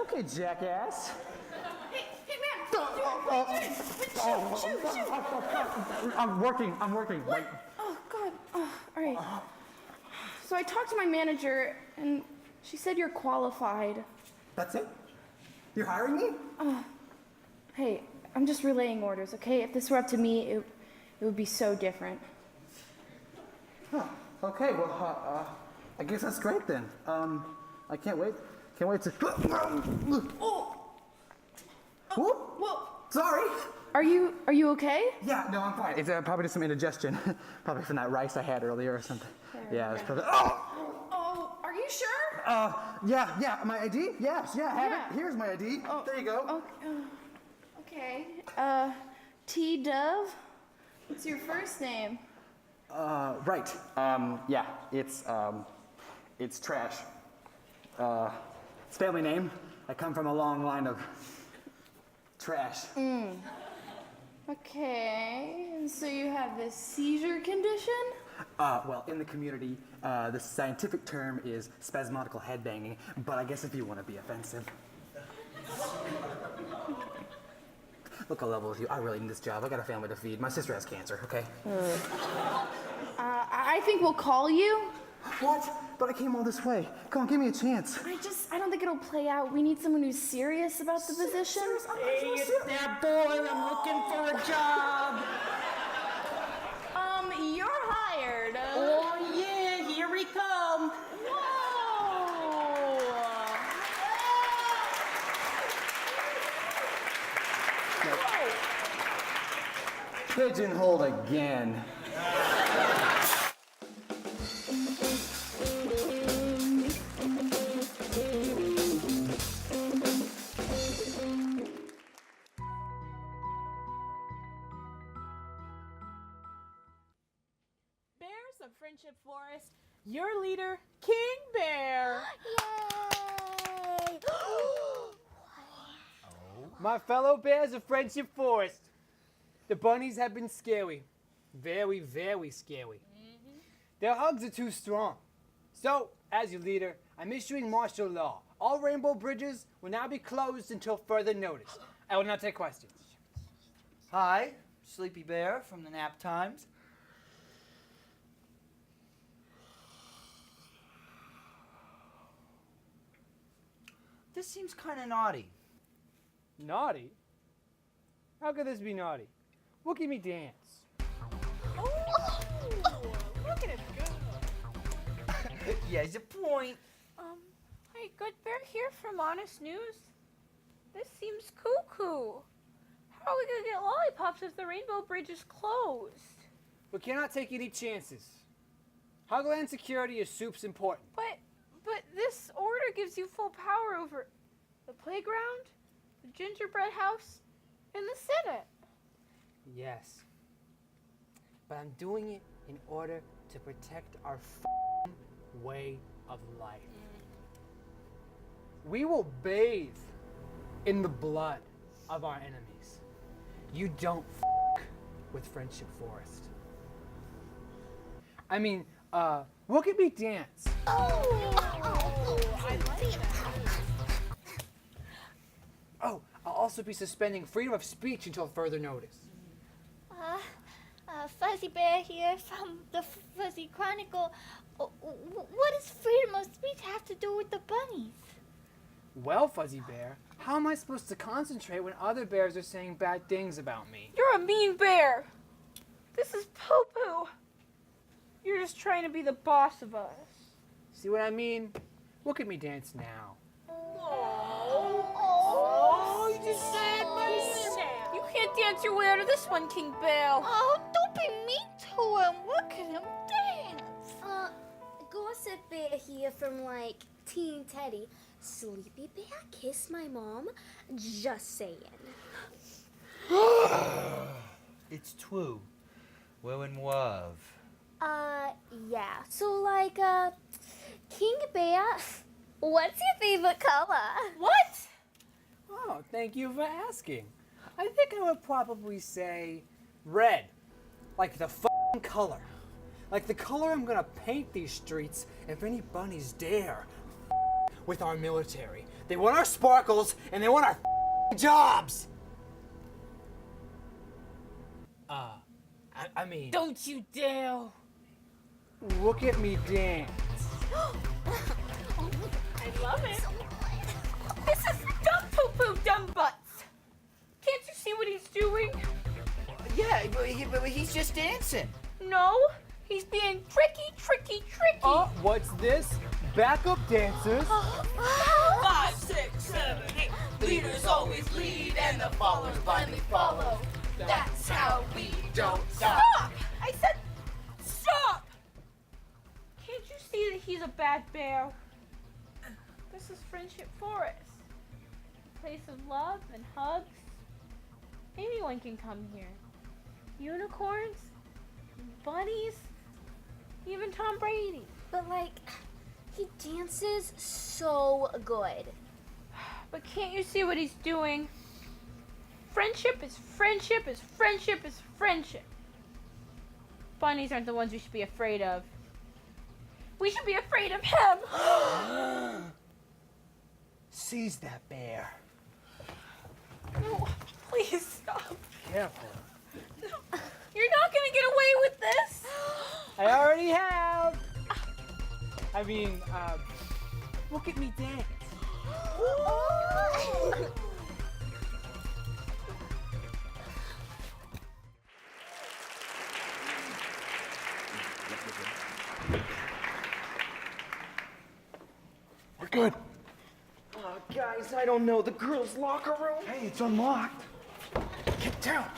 Okay, jackass. Hey man! Shoot! I'm working. Wait. Oh god. All right. So I talked to my manager, and she said you're qualified. That's it? You're hiring me? Hey, I'm just relaying orders, okay? If this were up to me, it would be so different. Huh. Okay, well, I guess that's great then. I can't wait Can't wait to. Oh! Whoop! Whoa! Sorry. Are you okay? Yeah, no, I'm fine. It's probably just some indigestion. Probably from that rice I had earlier or something. Yeah, it's probably. Oh, are you sure? Yeah. My ID? Yes, yeah, have it. Here's my ID. There you go. Okay. T Dove. What's your first name? Right. Yeah, it's Trash. It's family name. I come from a long line of trash. Okay. And so you have this seizure condition? Well, in the community, the scientific term is spasmodical headbanging, but I guess if you want to be offensive. Look, I'll level with you. I really need this job. I got a family to feed. My sister has cancer, okay? I think we'll call you. What? But I came all this way. Come on, give me a chance. I don't think it'll play out. We need someone who's serious about the position. Hey, it's that boy. I'm looking for a job. You're hired. Oh, yeah, here we come. Pigeonholed again. Bears of Friendship Forest, your leader, King Bear. Yay! My fellow bears of Friendship Forest, the bunnies have been scary. Very, very scary. Their hugs are too strong. So, as your leader, I'm issuing martial law. All rainbow bridges will now be closed until further notice. I will not take questions. Hi, Sleepy Bear from the Nap Times. This seems kind of naughty. Naughty? How could this be naughty? Look at me dance. Look at it go. He has a point. Hey, Good Bear here from Honest News. This seems cuckoo. How are we gonna get lollipops if the Rainbow Bridge is closed? We cannot take any chances. Hogland security is soup's important. But this order gives you full power over the playground, the gingerbread house, and the Senate. Yes. But I'm doing it in order to protect our way of life. We will bathe in the blood of our enemies. You don't with Friendship Forest. I mean, look at me dance. Oh, I'll also be suspending freedom of speech until further notice. Fuzzy Bear here from the Fuzzy Chronicle. What does freedom of speech have to do with the bunnies? Well, Fuzzy Bear, how am I supposed to concentrate when other bears are saying bad things about me? You're a mean bear. This is poo-poo. You're just trying to be the boss of us. See what I mean? Look at me dance now. Oh, you just sad, buddy. You can't dance your way out of this one, King Bell. Oh, don't be mean to him. Look at him dance. Gossip Bear here from like Teen Teddy. Sleepy Bear kissed my mom? Just saying. It's true. We're in love. Yeah. So like, King Bear, what's your favorite color? What? Oh, thank you for asking. I think I would probably say red. Like the f***ing color. Like the color I'm gonna paint these streets if any bunnies dare with our military. They want our sparkles and they want our jobs. I mean... Don't you dare. Look at me dance. I love it. This is dumb poo-poo dumb butts. Can't you see what he's doing? Yeah, but he's just dancing. No, he's being tricky. Oh, what's this? Backup dancers. leaders always lead and the followers blindly follow. That's how we don't stop. Stop! I said stop! Can't you see that he's a bad bear? This is Friendship Forest. A place of love and hugs. Anyone can come here. Unicorns, bunnies, even Tom Brady. But like, he dances so good. But can't you see what he's doing? Friendship is friendship is friendship is friendship. Bunnies aren't the ones we should be afraid of. We should be afraid of him. Seize that bear. No, please stop. Careful. You're not gonna get away with this. I already have. I mean, look at me dance. We're good. Guys, I don't know. The girls' locker room? Hey, it's unlocked. Get down.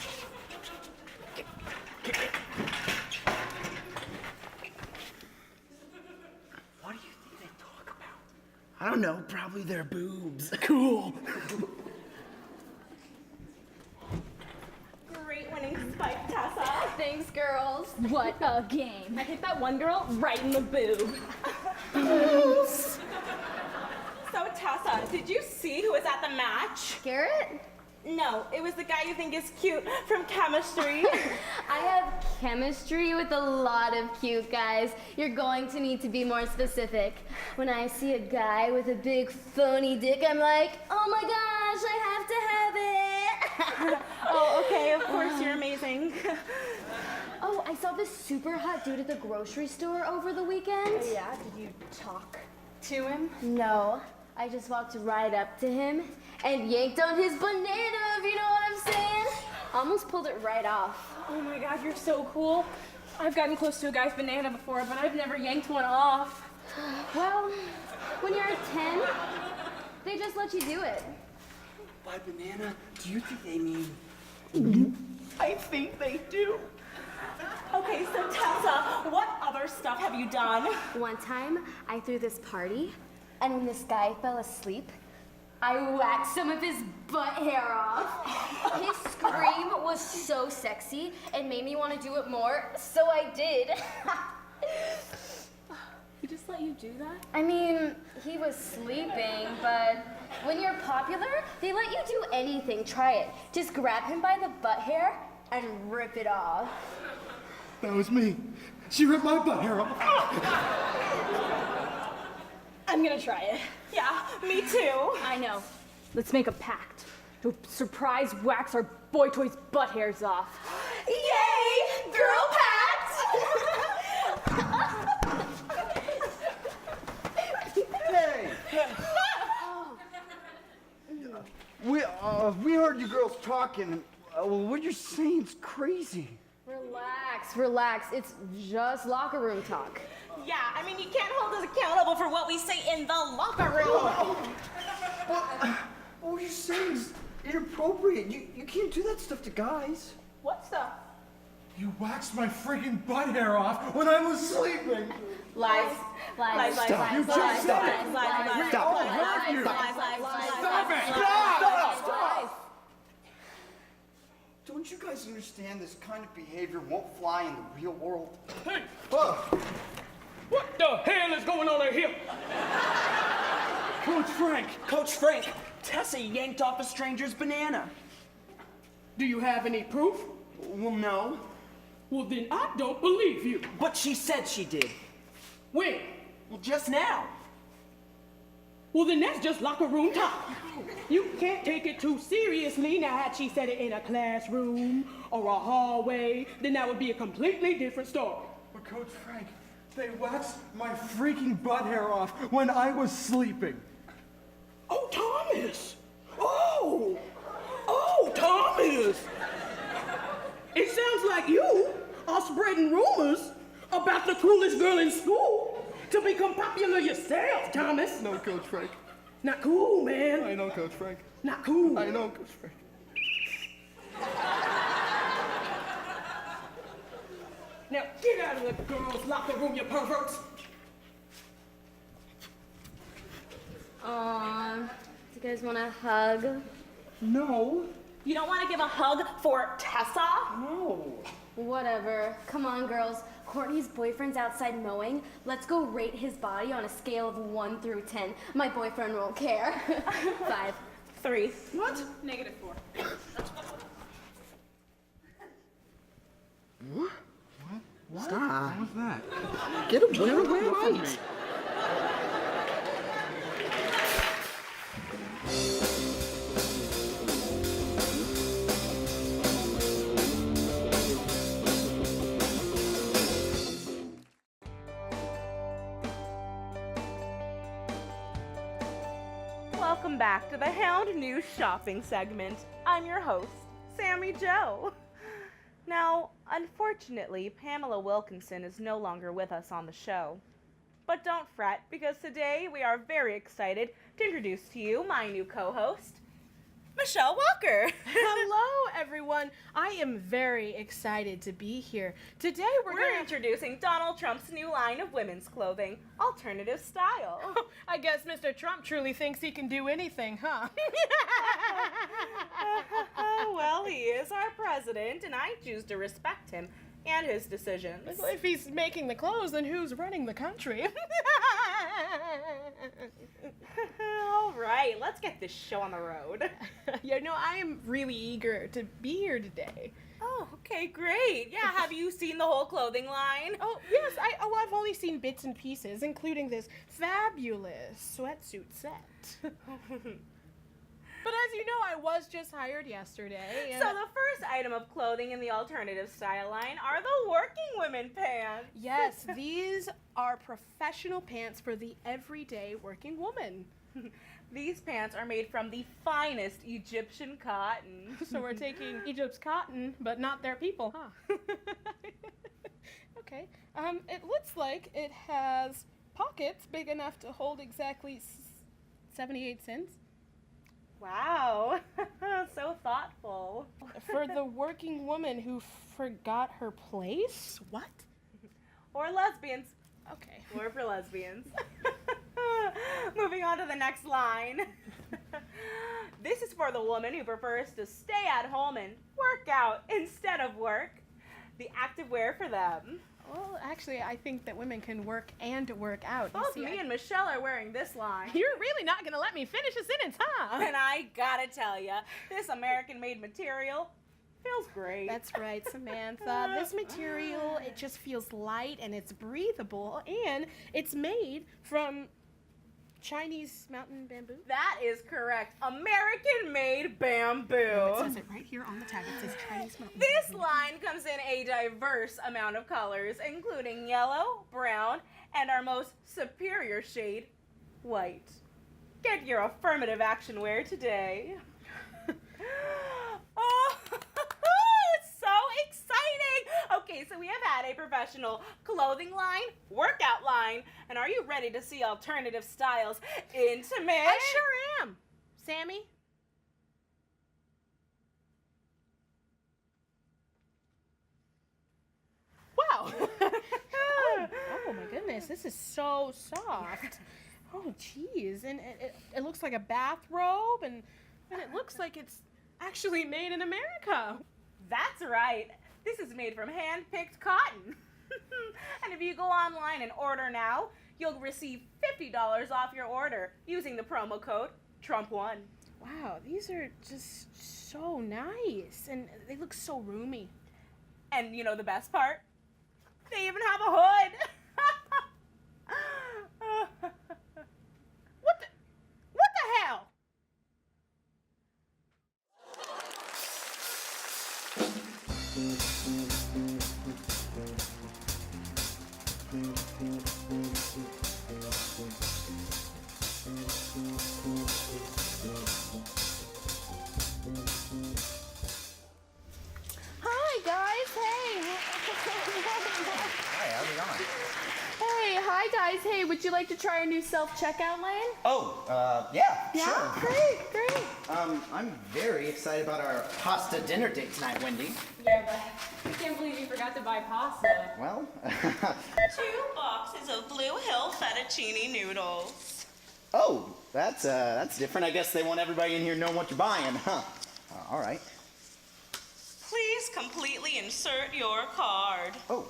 What do you think they talk about? I don't know. Probably their boobs. Cool. Great winning spike, Tessa. Thanks, girls. What a game. I hit that one girl right in the boob. So, Tessa, did you see who was at the match? Garrett? No, it was the guy you think is cute from chemistry. I have chemistry with a lot of cute guys. You're going to need to be more specific. When I see a guy with a big phony dick, I'm like, oh my gosh, I have to have it. Oh, okay, of course, you're amazing. Oh, I saw this super hot dude at the grocery store over the weekend. Oh, yeah? Did you talk to him? No, I just walked right up to him and yanked on his banana, if you know what I'm saying. Almost pulled it right off. Oh my god, you're so cool. I've gotten close to a guy's banana before, but I've never yanked one off. Well, when you're 10, they just let you do it. By banana, do you think they mean? I think they do. Okay, so Tessa, what other stuff have you done? One time, I threw this party, and when this guy fell asleep, I whacked some of his butt hair off. His scream was so sexy, it made me want to do it more, so I did. He just let you do that? I mean, he was sleeping, but when you're popular, they let you do anything. Try it. Just grab him by the butt hair and rip it off. That was me. She ripped my butt hair off. I'm gonna try it. Yeah, me too. I know. Let's make a pact. To surprise wax our boy toys' butt hairs off. Yay! Girl Hey! We heard you girls talking. Well, what you're saying is crazy. Relax, relax. It's just locker room talk. Yeah, I mean, you can't hold us accountable for what we say in the locker room. What you're saying is inappropriate. You can't do that stuff to guys. What stuff? You waxed my freaking butt hair off when I was sleeping. Lies. Lies. Stop. You just stop it. Stop. Stop it. Stop. Don't you guys understand this kind of behavior won't fly in the real world? Hey! What the hell is going on here? Coach Frank, Tessa yanked off a stranger's banana. Do you have any proof? Well, no. Well, then I don't believe you. But she said she did. When? Well, just now. Well, then that's just locker room talk. You can't take it too seriously. Now, had she said it in a classroom or a hallway, then that would be a completely different story. But Coach Frank, they waxed my freaking butt hair off when I was sleeping. Oh, Thomas! Oh, Thomas! It sounds like you are spreading rumors about the coolest girl in school to become popular yourself, Thomas. No, Coach Frank. Not cool, man. I know, Coach Frank. Not cool. I know, Coach Frank. Now get out of the girls' locker room, you perverts. Aw, do you guys want a hug? No. You don't want to give a hug for Tessa? No. Whatever. Come on, girls. Courtney's boyfriend's outside mowing. Let's go rate his body on a scale of 1 through 10. My boyfriend won't care. 5. 3. What? -4. What? What? Stop. What was that? Get away from me. Welcome back to the Hound News Shopping segment. I'm your host, Sammy Jo. Now, unfortunately, Pamela Wilkinson is no longer with us on the show. But don't fret, because today we are very excited to introduce to you my new co-host, Michelle Walker. Hello, everyone. I am very excited to be here. Today We're introducing Donald Trump's new line of women's clothing, Alternative Style. I guess Mr. Trump truly thinks he can do anything, huh? Well, he is our president, and I choose to respect him and his decisions. Well, if he's making the clothes, then who's running the country? All right, let's get this show on the road. You know, I am really eager to be here today. Oh, okay, great. Yeah, have you seen the whole clothing line? Oh, yes, I've only seen bits and pieces, including this fabulous sweatsuit set. But as you know, I was just hired yesterday. And So the first item of clothing in the alternative style line are the working women pants. Yes, these are professional pants for the everyday working woman. These pants are made from the finest Egyptian cotton. So we're taking Egypt's cotton, but not their people, huh? Okay. It looks like it has pockets big enough to hold exactly 78 cents. Wow, so thoughtful. For the working woman who forgot her place? What? Or lesbians. Okay. Or for lesbians. Moving on to the next line. This is for the woman who prefers to stay at home and work out instead of work. The activewear for them. Well, actually, I think that women can work and work out. Both me and Michelle are wearing this line. You're really not going to let me finish a sentence, huh? And I gotta tell ya, this American-made material feels great. That's right, Samantha. This material, it just feels light and it's breathable, and it's made from Chinese mountain bamboo. That is correct. American-made bamboo. It says it right here on the tag. It says Chinese mountain This bamboo. line comes in a diverse amount of colors, including yellow, brown, and our most superior shade, white. Get your affirmative action wear today. Oh, it's so exciting! Okay, so we have had a professional clothing line, workout line, and are you ready to see alternative styles intimate? I sure am. Sammy? Wow. oh my goodness, this is so soft. Oh geez, and it looks like a bathrobe, and it looks like it's actually made in America. That's right. This is made from hand-picked cotton. And if you go online and order now, you'll receive $50 off your order using the promo code TRUMP1. Wow, these are just so nice, and they look so roomy. And you know the best part? They even have a hood. What the hell? Hi, guys. Hey. Hi, how's it going? Hey, hi, guys. hey, would you like to try our new self-checkout lane? Oh, yeah, sure. Great. I'm very excited about our pasta dinner date tonight, Wendy. Yeah, but I can't believe you forgot to buy pasta. Well, 2 boxes of Blue Hill fettuccine noodles. oh, that's different. I guess they want everybody in here knowing what you're buying, huh? All right. Please completely insert your card. Oh,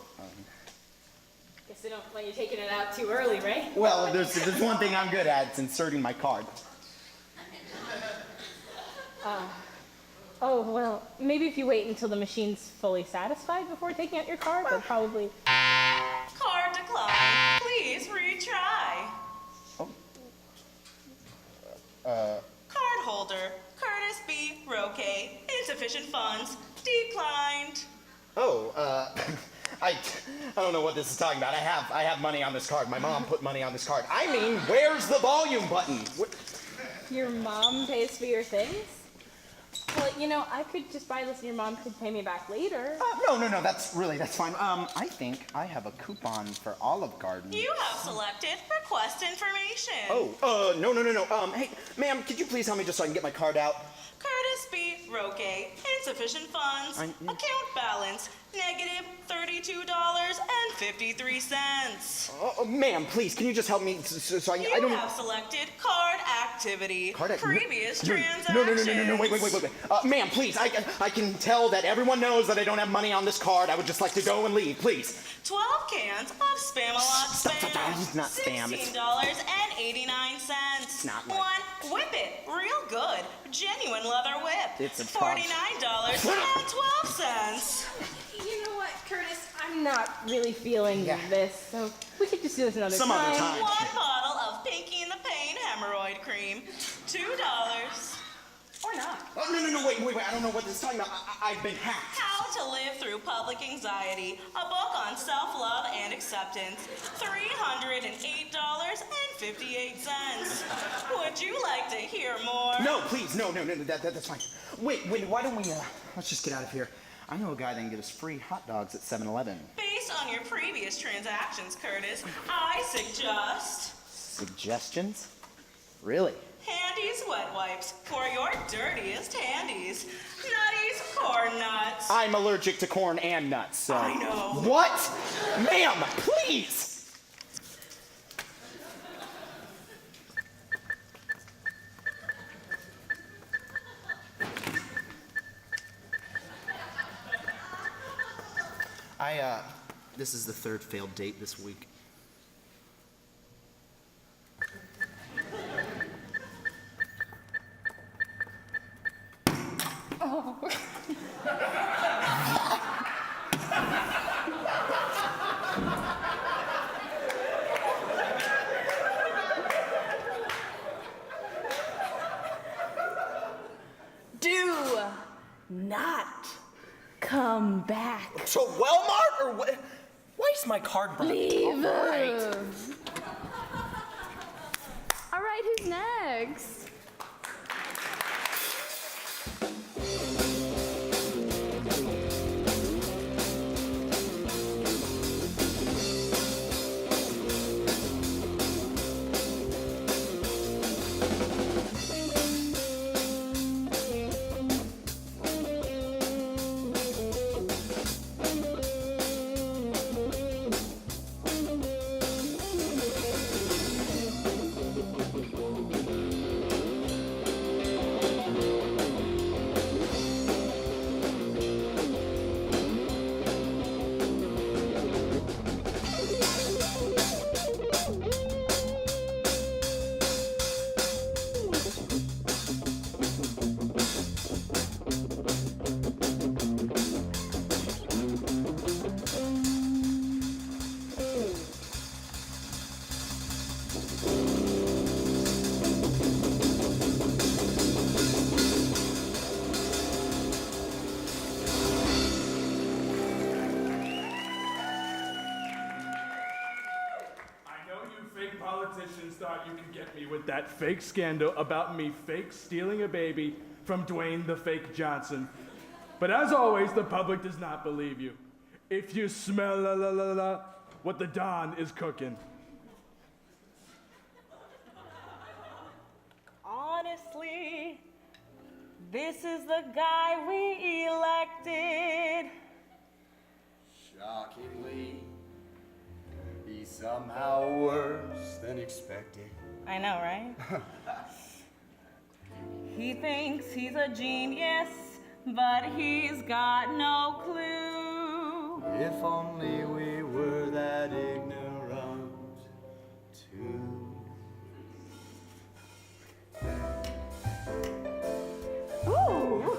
Guess they don't want you taking it out too early, right? well, there's one thing I'm good at. It's inserting my card. Oh, well, maybe if you wait until the machine's fully satisfied before taking out your card, they'll probably... Card declined. Please retry. Card holder, Curtis B. Roque. Insufficient funds. Declined. Oh, I don't know what this is talking about. I have money on this card. My mom put money on this card. I mean, where's the volume button? Your mom pays for your things? Well, you know, I could just buy this and your mom could pay me back later. No, that's fine. I think I have a coupon for Olive Garden. You have selected request information. Oh, no. Hey, ma'am, could you please help me just so I can get my card out? Curtis B. Roque. Insufficient funds. Account balance. Negative $32.53. Oh, ma'am, please, can you just help me so I You have selected card activity. Previous transactions. No, wait. Ma'am, please, I can tell that everyone knows that I don't have money on this card. I would just like to go and leave, please. 12 cans of Spam-A-Lot Spam. It's not Spam. $16.89. Not like... One Whip It. Real good. Genuine leather whip. It's a $49.12. You know what, Curtis? I'm not really feeling this, so we could just do this another time. Other time. 1 bottle of Pinky in the Pain hemorrhoid cream. $2. Or not. Oh, no, wait. I don't know what this is talking about. I've been hacked. How to Live Through Public Anxiety. A book on self-love and acceptance. $308.58. Would you like to hear more? No, please, no, that's fine. Wait, why don't we, let's just get out of here. I know a guy that can get us free hot dogs at 7-Eleven. Based on your previous transactions, Curtis, I suggest... Suggestions? Really? Handy's Wet Wipes for your dirtiest handies. Nutties corn nuts. I'm allergic to corn and nuts, so... I know. What? Ma'am, please! This is the 3rd failed date this week. Oh. Do not come back. So Walmart or what? Why is my card broken? Leave. All right. All right, who's next? Politicians thought you could get me with that fake scandal about me fake stealing a baby from Dwayne the Fake Johnson. But as always, the public does not believe you. If you smell what the Don is cooking. This is the guy we elected. Shockingly, he's somehow worse than expected. I know, right? He thinks he's a genius, but he's got no clue. If only we were that ignorant too. Ooh.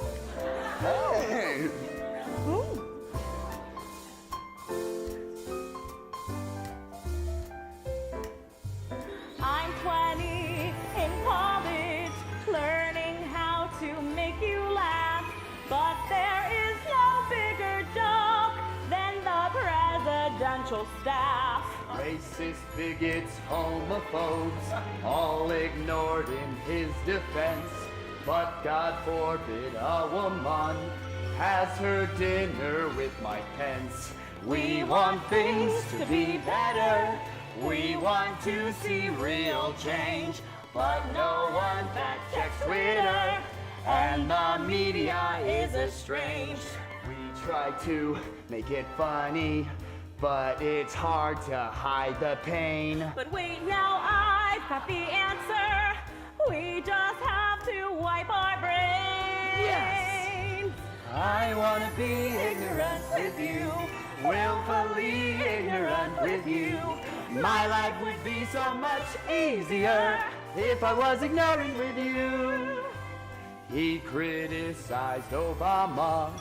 Hey. Ooh. I'm 20 in college, learning how to make you laugh. But there is no bigger joke than the presidential staff. Racist, bigots, homophobes, all ignored in his defense. But God forbid a woman has her dinner with Mike Pence. We want things to be better. We want to see real change. But no one fact checks Twitter, and the media is estranged. We try to make it funny, but it's hard to hide the pain. But wait, now I've got the answer. We just have to wipe our brains. Yes. I wanna be ignorant with you, willfully ignorant with you. My life would be so much easier if I was ignorant with you. He criticized Obama,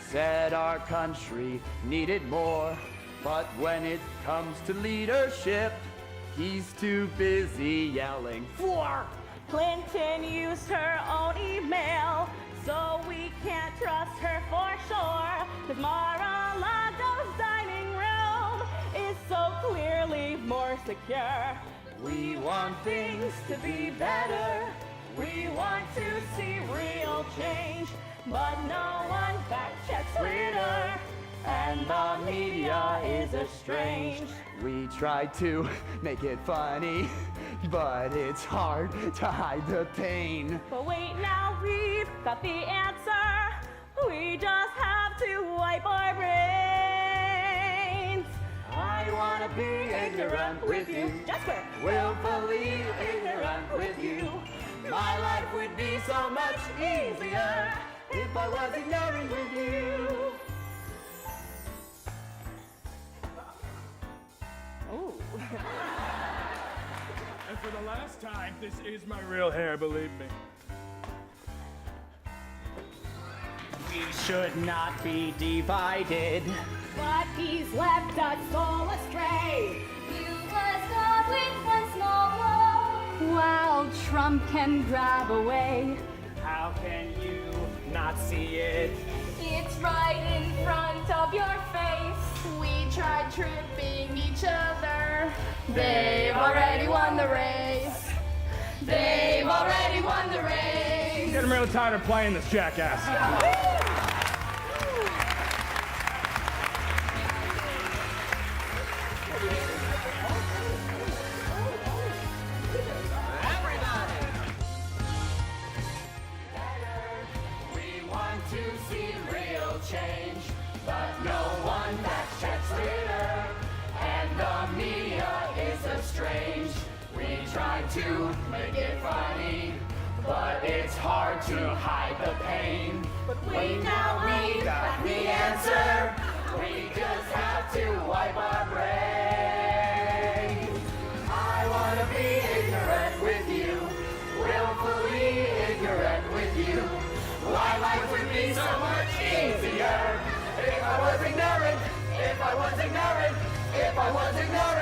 said our country needed more. But when it comes to leadership, he's too busy yelling for. Clinton used her own email, so we can't trust her for sure. 'Cause Mar-a-Lago's dining room is so clearly more secure. We want things to be better. We want to see real change, but no one fact checks Twitter, and the media is estranged. We try to make it funny, but it's hard to hide the pain. But wait, now we've got the answer. We just have to wipe our brains. I wanna be ignorant with you, Jasper. willfully ignorant with you. My life would be so much easier if I was ignorant with you. Ooh. And for the last time, this is my real hair, believe me. We should not be divided. But he's left us all astray. You was God with one small blow. While Trump can grab away. How can you not see it? It's right in front of your face. We tried tripping each other. They've already won the race. They've already won the race. I'm getting real tired of playing this jackass. Change, but no one fact checks Twitter, and the media is estranged. We try to make it funny, but it's hard to hide the pain. But wait, now we got the answer. We just have to wipe our brains. I wanna be ignorant with you, willfully ignorant with you. My life would be so much easier if I was ignorant, if I was ignorant, if I was ignorant.